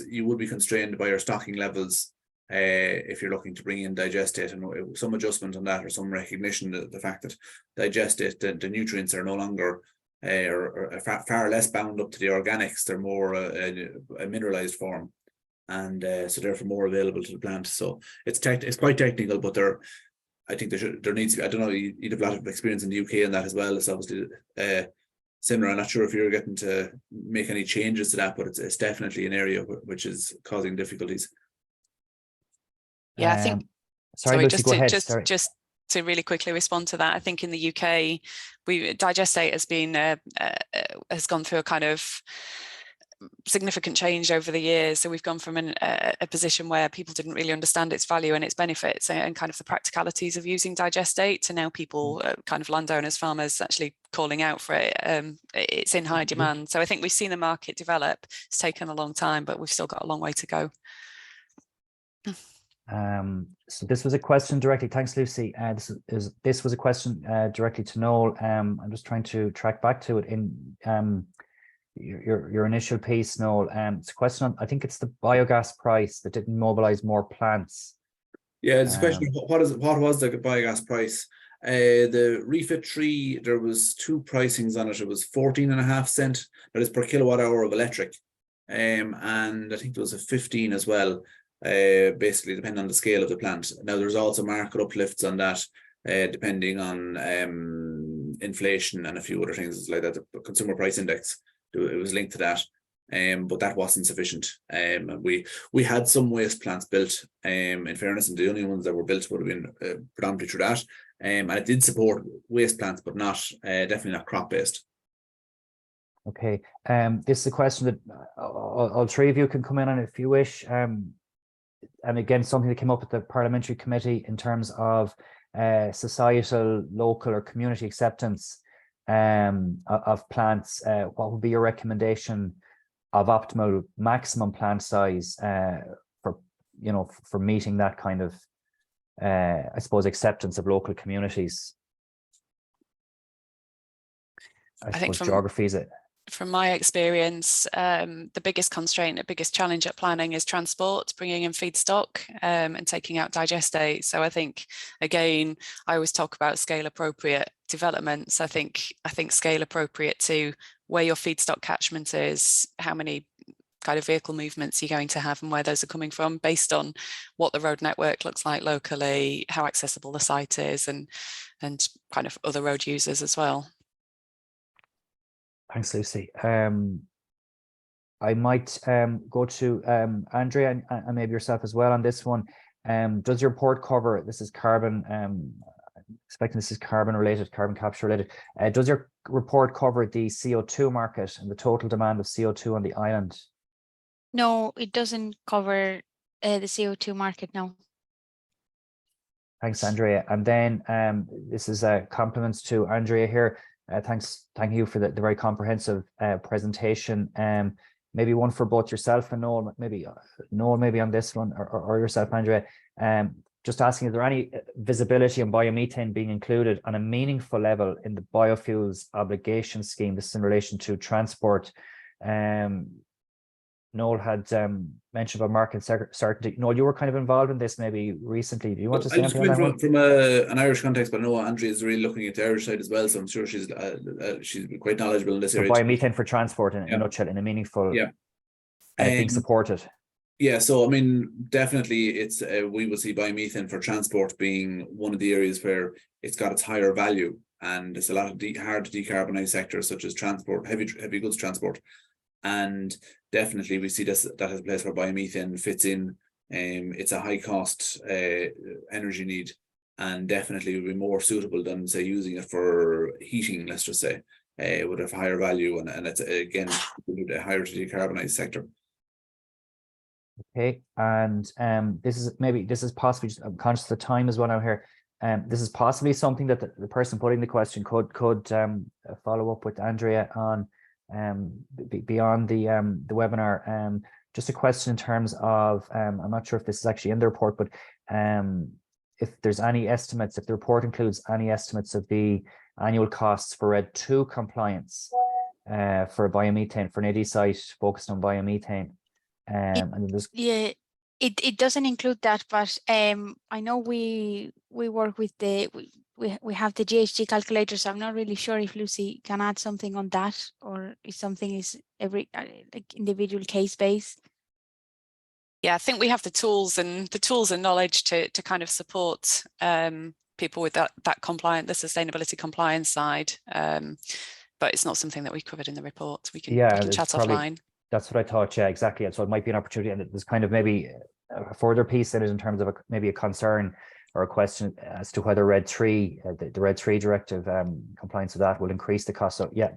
you would be constrained by your stocking levels if you're looking to bring in digestate, and some adjustment on that, or some recognition that the fact that digestate, the nutrients are no longer or far less bound up to the organics. They're more a mineralized form, and so therefore more available to the plant. So it's quite technical, but I think there needs to be, I don't know, you'd have a lot of experience in the UK on that as well. It's obviously similar. I'm not sure if you're getting to make any changes to that, but it's definitely an area which is causing difficulties. Yeah, I think. Sorry, Lucy, go ahead. Just to really quickly respond to that, I think in the UK, digestate has gone through a kind of significant change over the years. So we've gone from a position where people didn't really understand its value and its benefits and kind of the practicalities of using digestate, to now people, kind of landowners, farmers, actually calling out for it. It's in high demand. So I think we've seen the market develop. It's taken a long time, but we've still got a long way to go. So this was a question directly. Thanks, Lucy. This was a question directly to Noel. I'm just trying to track back to it in your initial piece, Noel. It's a question on, I think it's the biogas price that didn't mobilize more plants. Yeah, it's a question. What was the biogas price? The refit 3, there was 2 pricings on it. It was 14.5 cents, that is per kilowatt hour of electric, and I think there was a 15 as well. Basically depending on the scale of the plant. Now there's also market uplifts on that, depending on inflation and a few other things like that. The consumer price index, it was linked to that, but that wasn't sufficient. We had some waste plants built, in fairness, and the only ones that were built would have been predominantly through that, and it did support waste plants, but not definitely not crop based. Okay, this is a question that all three of you can come in on if you wish. And again, something that came up at the parliamentary committee in terms of societal, local or community acceptance of plants. What would be your recommendation of optimal maximum plant size for meeting that kind of, I suppose, acceptance of local communities? I think geography is it. from my experience, the biggest constraint, the biggest challenge at planning is transport, bringing in feedstock and taking out digestate. So I think, again, I always talk about scale appropriate developments. I think scale appropriate to where your feedstock catchment is, how many kind of vehicle movements you're going to have and where those are coming from based on what the road network looks like locally, how accessible the site is, and kind of other road users as well. Thanks, Lucy. I might go to Andrea and maybe yourself as well on this one. Does your report cover, this is carbon, expecting this is carbon related, carbon capture related. Does your report cover the CO2 market and the total demand of CO2 on the island? No, it doesn't cover the CO2 market, no. Thanks, Andrea. And then this is compliments to Andrea here. Thank you for the very comprehensive presentation. Maybe one for both yourself and Noel, maybe on this one, or yourself, Andrea. Just asking, is there any visibility on biomethane being included on a meaningful level in the biofuels obligation scheme? This is in relation to transport. Noel had mentioned about market certainty. Noel, you were kind of involved in this maybe recently. Do you want to say anything on that one? From an Irish context, but I know Andrea is really looking at the Irish side as well, so I'm sure she's quite knowledgeable in this area. Biomethane for transport, in a nutshell, in a meaningful, being supported. Yeah, so I mean, definitely, it's we will see biomethane for transport being one of the areas where it's got its higher value, and it's a lot of hard to decarbonize sectors such as transport, heavy goods transport. And definitely we see that as a place where biomethane fits in. It's a high cost energy need, and definitely would be more suitable than, say, using it for heating, let's just say. It would have higher value, and it's, again, a higher to decarbonize sector. Okay, and this is possibly, I'm conscious of the time as well now here. This is possibly something that the person putting the question could follow up with Andrea on beyond the webinar. Just a question in terms of I'm not sure if this is actually in the report, but if there's any estimates, if the report includes any estimates of the annual costs for RED 2 compliance for biomethane, for an AD site focused on biomethane. It doesn't include that, but I know we work with we have the GHG calculator, so I'm not really sure if Lucy can add something on that, or if something is every like individual case based. Yeah, I think we have the tools and knowledge to kind of support people with that compliant, the sustainability compliance side, but it's not something that we covered in the report. We can chat offline. That's what I thought. Yeah, exactly. And so it might be an opportunity, and there's kind of maybe a further piece in it in terms of maybe a concern or a question as to whether RED 3, the RED 3 directive compliance with that will increase the cost. So yeah,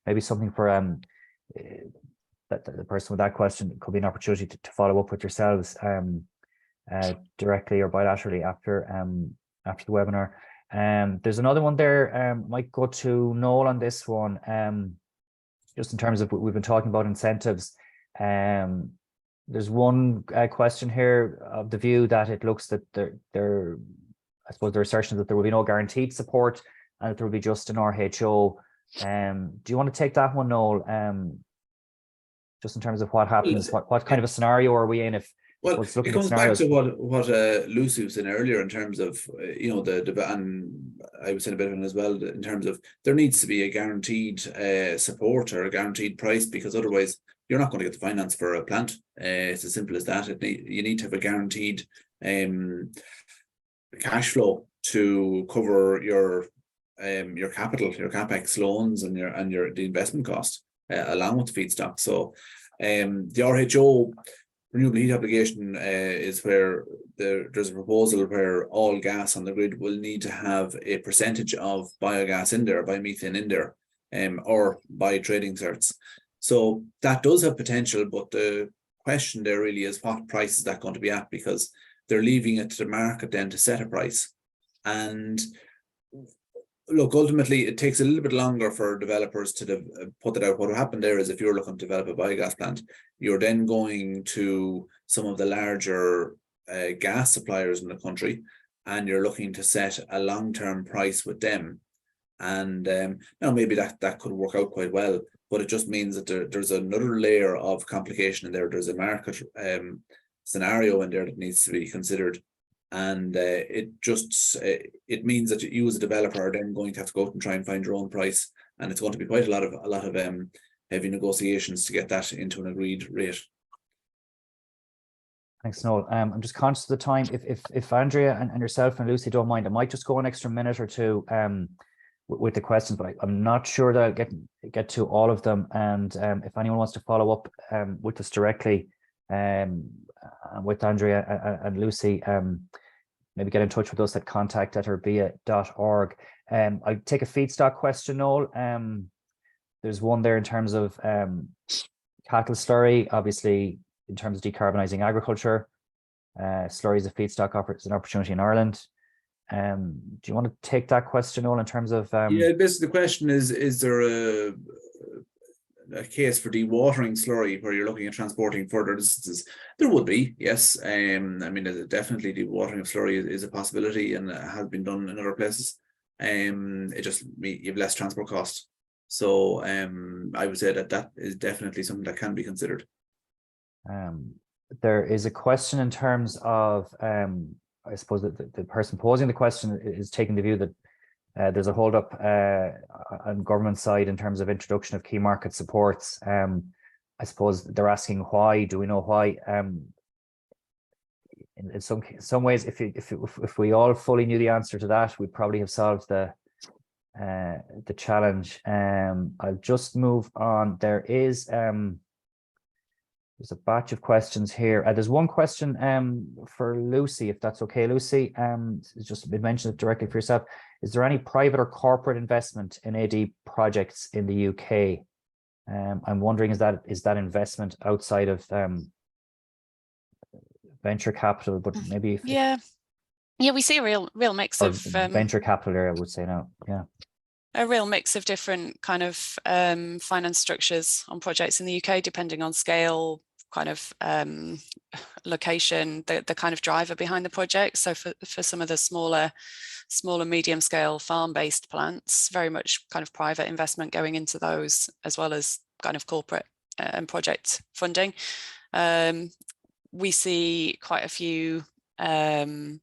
maybe something for that the person with that question could be an opportunity to follow up with yourselves directly or bilaterally after the webinar. There's another one there. Might go to Noel on this one. Just in terms of what we've been talking about incentives. There's one question here of the view that it looks that I suppose their assertion that there will be no guaranteed support and that there will be just an RHO. Do you want to take that one, Noel? Just in terms of what happens, what kind of a scenario are we in if? Well, it comes back to what Lucy was saying earlier in terms of and I was saying a bit of it as well, in terms of there needs to be a guaranteed support or a guaranteed price, because otherwise you're not going to get the finance for a plant. It's as simple as that. You need to have a guaranteed cash flow to cover your capital, your capex loans, and the investment cost along with the feedstock. So the RHO renewable heat obligation is where there's a proposal where all gas on the grid will need to have a percentage of biogas in there, biomethane in there, or by trading certs. So that does have potential, but the question there really is what price is that going to be at, because they're leaving it to the market then to set a price. And look, ultimately, it takes a little bit longer for developers to put it out. What will happen there is if you're looking to develop a biogas plant, you're then going to some of the larger gas suppliers in the country, and you're looking to set a long-term price with them. And maybe that could work out quite well. but it just means that there's another layer of complication in there. There's a market scenario in there that needs to be considered, and it means that you as a developer are then going to have to go out and try and find your own price, and it's going to be quite a lot of heavy negotiations to get that into an agreed rate. Thanks, Noel. I'm just conscious of the time. If Andrea and yourself and Lucy don't mind, I might just go an extra minute or two with the questions, but I'm not sure that I'll get to all of them. And if anyone wants to follow up with us directly, with Andrea and Lucy, maybe get in touch with us at contact@urbia.org. I'll take a feedstock question, Noel. There's one there in terms of cattle slurry, obviously in terms of decarbonising agriculture. Slurry as a feedstock offers an opportunity in Ireland. Do you want to take that question, Noel, in terms of yeah, basically the question is there a case for dewatering slurry where you're looking at transporting further distances? There would be, yes. I mean, definitely dewatering of slurry is a possibility, and has been done in other places. It just you have less transport cost. So I would say that is definitely something that can be considered. There is a question in terms of I suppose that the person posing the question is taking the view that there's a hold up on government side in terms of introduction of key market supports. I suppose they're asking why. Do we know why? In some ways, if we all fully knew the answer to that, we'd probably have solved the challenge. I'll just move on. There's a batch of questions here. There's one question for Lucy, if that's okay, Lucy. It's just been mentioned directly for yourself. Is there any private or corporate investment in AD projects in the UK? I'm wondering, is that investment outside of venture capital, but maybe yeah, we see a real mix of venture capital area, I would say now. Yeah. A real mix of different kind of finance structures on projects in the UK, depending on scale, kind of location, the kind of driver behind the project. So for some of the smaller medium scale farm-based plants, very much kind of private investment going into those, as well as kind of corporate and project funding. We see quite a few kind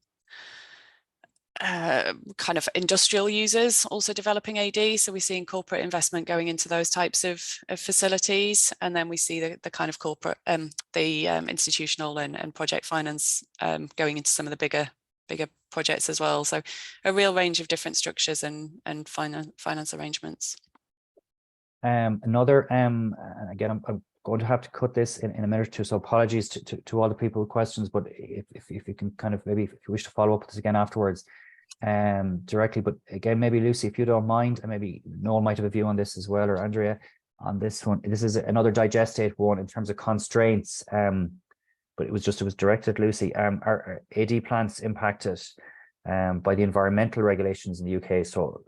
of industrial users also developing AD. So we're seeing corporate investment going into those types of facilities. And then we see the kind of corporate, institutional and project finance going into some of the bigger projects as well. So a real range of different structures and finance arrangements. Another, again, I'm going to have to cut this in a minute or two, so apologies to all the people with questions, but if you can kind of, maybe if you wish to follow up with this again afterwards directly, but again, maybe Lucy, if you don't mind, and maybe Noel might have a view on this as well, or Andrea on this one. This is another digestate one in terms of constraints, but it was directed at Lucy. Are AD plants impacted by the environmental regulations in the UK? So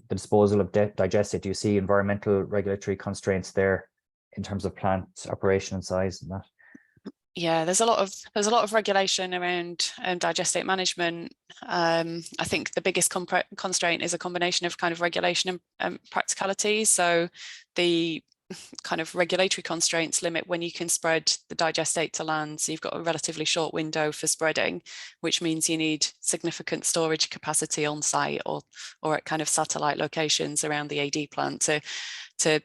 the disposal of digestate, do you see environmental regulatory constraints there in terms of plant operation and size and that? Yeah, there's a lot of regulation around digestate management. I think the biggest constraint is a combination of kind of regulation and practicalities. So the kind of regulatory constraints limit when you can spread the digestate to land. So you've got a relatively short window for spreading, which means you need significant storage capacity on site or at kind of satellite locations around the AD plant to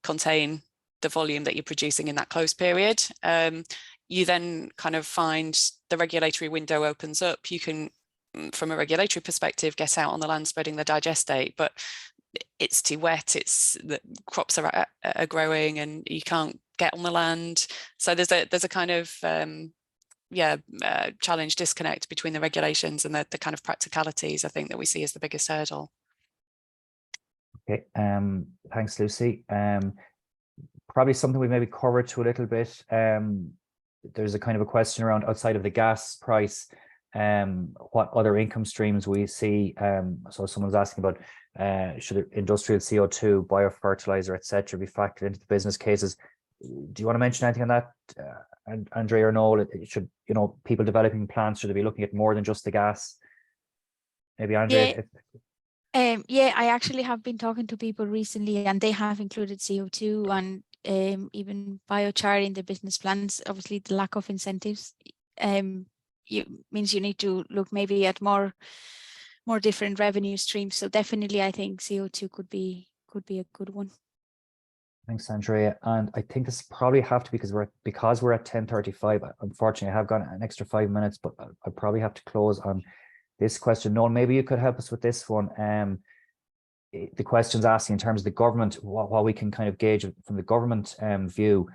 contain the volume that you're producing in that closed period. You then kind of find the regulatory window opens up. You can, from a regulatory perspective, get out on the land spreading the digestate, but it's too wet. The crops are growing and you can't get on the land. So there's a kind of challenge disconnect between the regulations and the kind of practicalities, I think, that we see as the biggest hurdle. Okay, thanks, Lucy. Probably something we maybe covered to a little bit. There's a kind of a question around outside of the gas price, what other income streams we see. So someone's asking about should industrial CO2, biofertilizer, etc., be factored into the business cases. Do you want to mention anything on that, Andrea or Noel? Should, people developing plants, should they be looking at more than just the gas? Maybe Andrea. Yeah. Yeah, I actually have been talking to people recently, and they have included CO2 and even biochar in their business plans. Obviously, the lack of incentives means you need to look maybe at more different revenue streams. So definitely, I think CO2 could be a good one. Thanks, Andrea. And I think this probably have to, because we're at 10:35. Unfortunately, I have got an extra 5 minutes, but I probably have to close on this question. Noel, maybe you could help us with this one. The question's asking in terms of the government, what we can kind of gauge from the government view.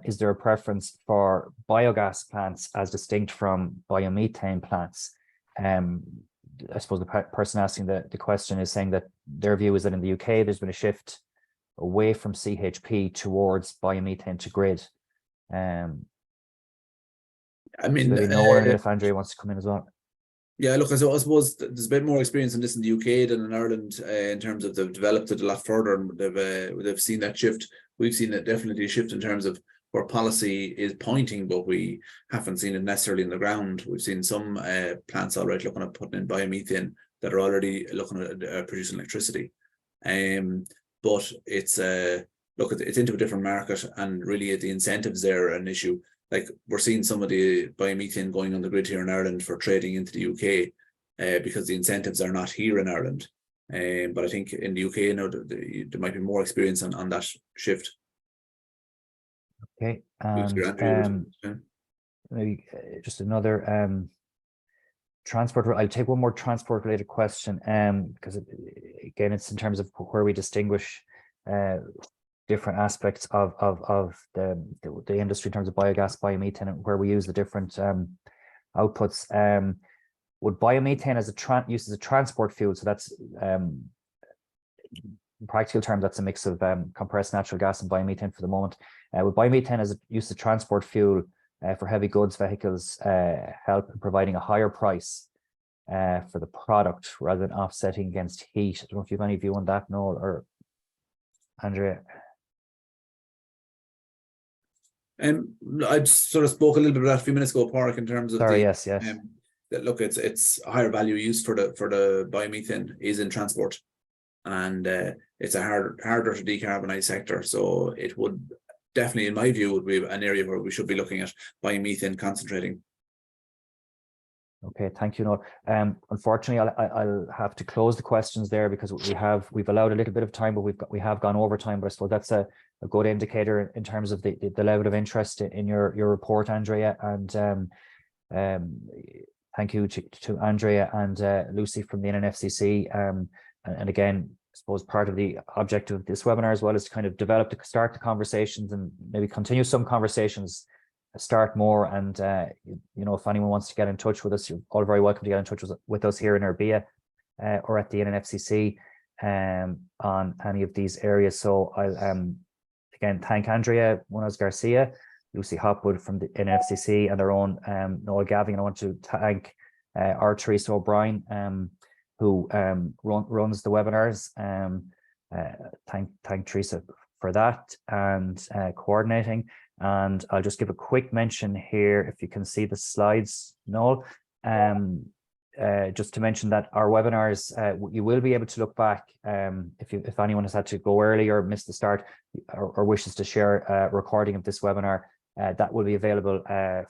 Is there a preference for biogas plants as distinct from biomethane plants? I suppose the person asking the question is saying that their view is that in the UK, there's been a shift away from CHP towards biomethane to grid. I mean, maybe Noel, and if Andrea wants to come in as well. Yeah, look, I suppose there's a bit more experience in this in the UK than in Ireland in terms of they've developed it a lot further, and they've seen that shift. We've seen it definitely a shift in terms of where policy is pointing, but we haven't seen it necessarily in the ground. We've seen some plants already looking at putting in biomethane that are already looking at producing electricity. But it's look, it's into a different market, and really the incentives there are an issue. Like, we're seeing some of the biomethane going on the grid here in Ireland for trading into the UK because the incentives are not here in Ireland. But I think in the UK, you know, there might be more experience on that shift. Okay, and maybe just another transport. I'll take one more transport related question, because again, it's in terms of where we distinguish different aspects of the industry in terms of biogas, biomethane, and where we use the different outputs. Would biomethane as used as a transport fuel, so that's in practical terms, that's a mix of compressed natural gas and biomethane for the moment. Would biomethane as used as a transport fuel for heavy goods vehicles help in providing a higher price for the product rather than offsetting against heat? I don't know if you have any view on that, Noel or Andrea. I sort of spoke a little bit about that a few minutes ago, Park, in terms of yes. That look, it's a higher value use for the biomethane is in transport, and it's a harder to decarbonize sector. So it would definitely, in my view, would be an area where we should be looking at biomethane concentrating. Okay, thank you, Noel. Unfortunately, I'll have to close the questions there because we've allowed a little bit of time, but we have gone over time. But I suppose that's a good indicator in terms of the level of interest in your report, Andrea. And thank you to Andrea and Lucy from the NNFCC. And again, I suppose part of the objective of this webinar as well is to kind of start the conversations and maybe continue some conversations. Start more, and you know, if anyone wants to get in touch with us, you're all very welcome to get in touch with us here in Arbia or at the NNFCC on any of these areas. So I'll again thank Andrea Muñoz García, Lucy Hopwood from the NNFCC, and our own Noel Gavin. I want to thank our Teresa O'Brien, who runs the webinars. Thank Teresa for that and coordinating. And I'll just give a quick mention here, if you can see the slides, Noel, just to mention that our webinars, you will be able to look back if anyone has had to go early or missed the start or wishes to share a recording of this webinar, that will be available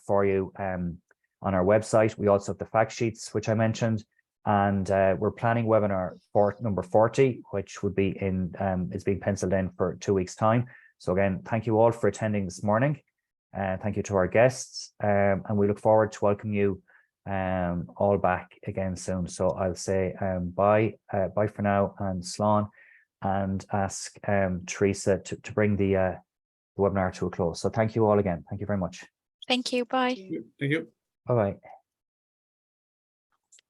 for you on our website. We also have the fact sheets, which I mentioned, and we're planning webinar for number 40, which would be it's being penciled in for 2 weeks' time. So again, thank you all for attending this morning. Thank you to our guests, and we look forward to welcome you all back again soon. So I'll say bye for now, and Slán, and ask Teresa to bring the webinar to a close. So thank you all again. Thank you very much. Thank you. Bye. Thank you. Bye-bye.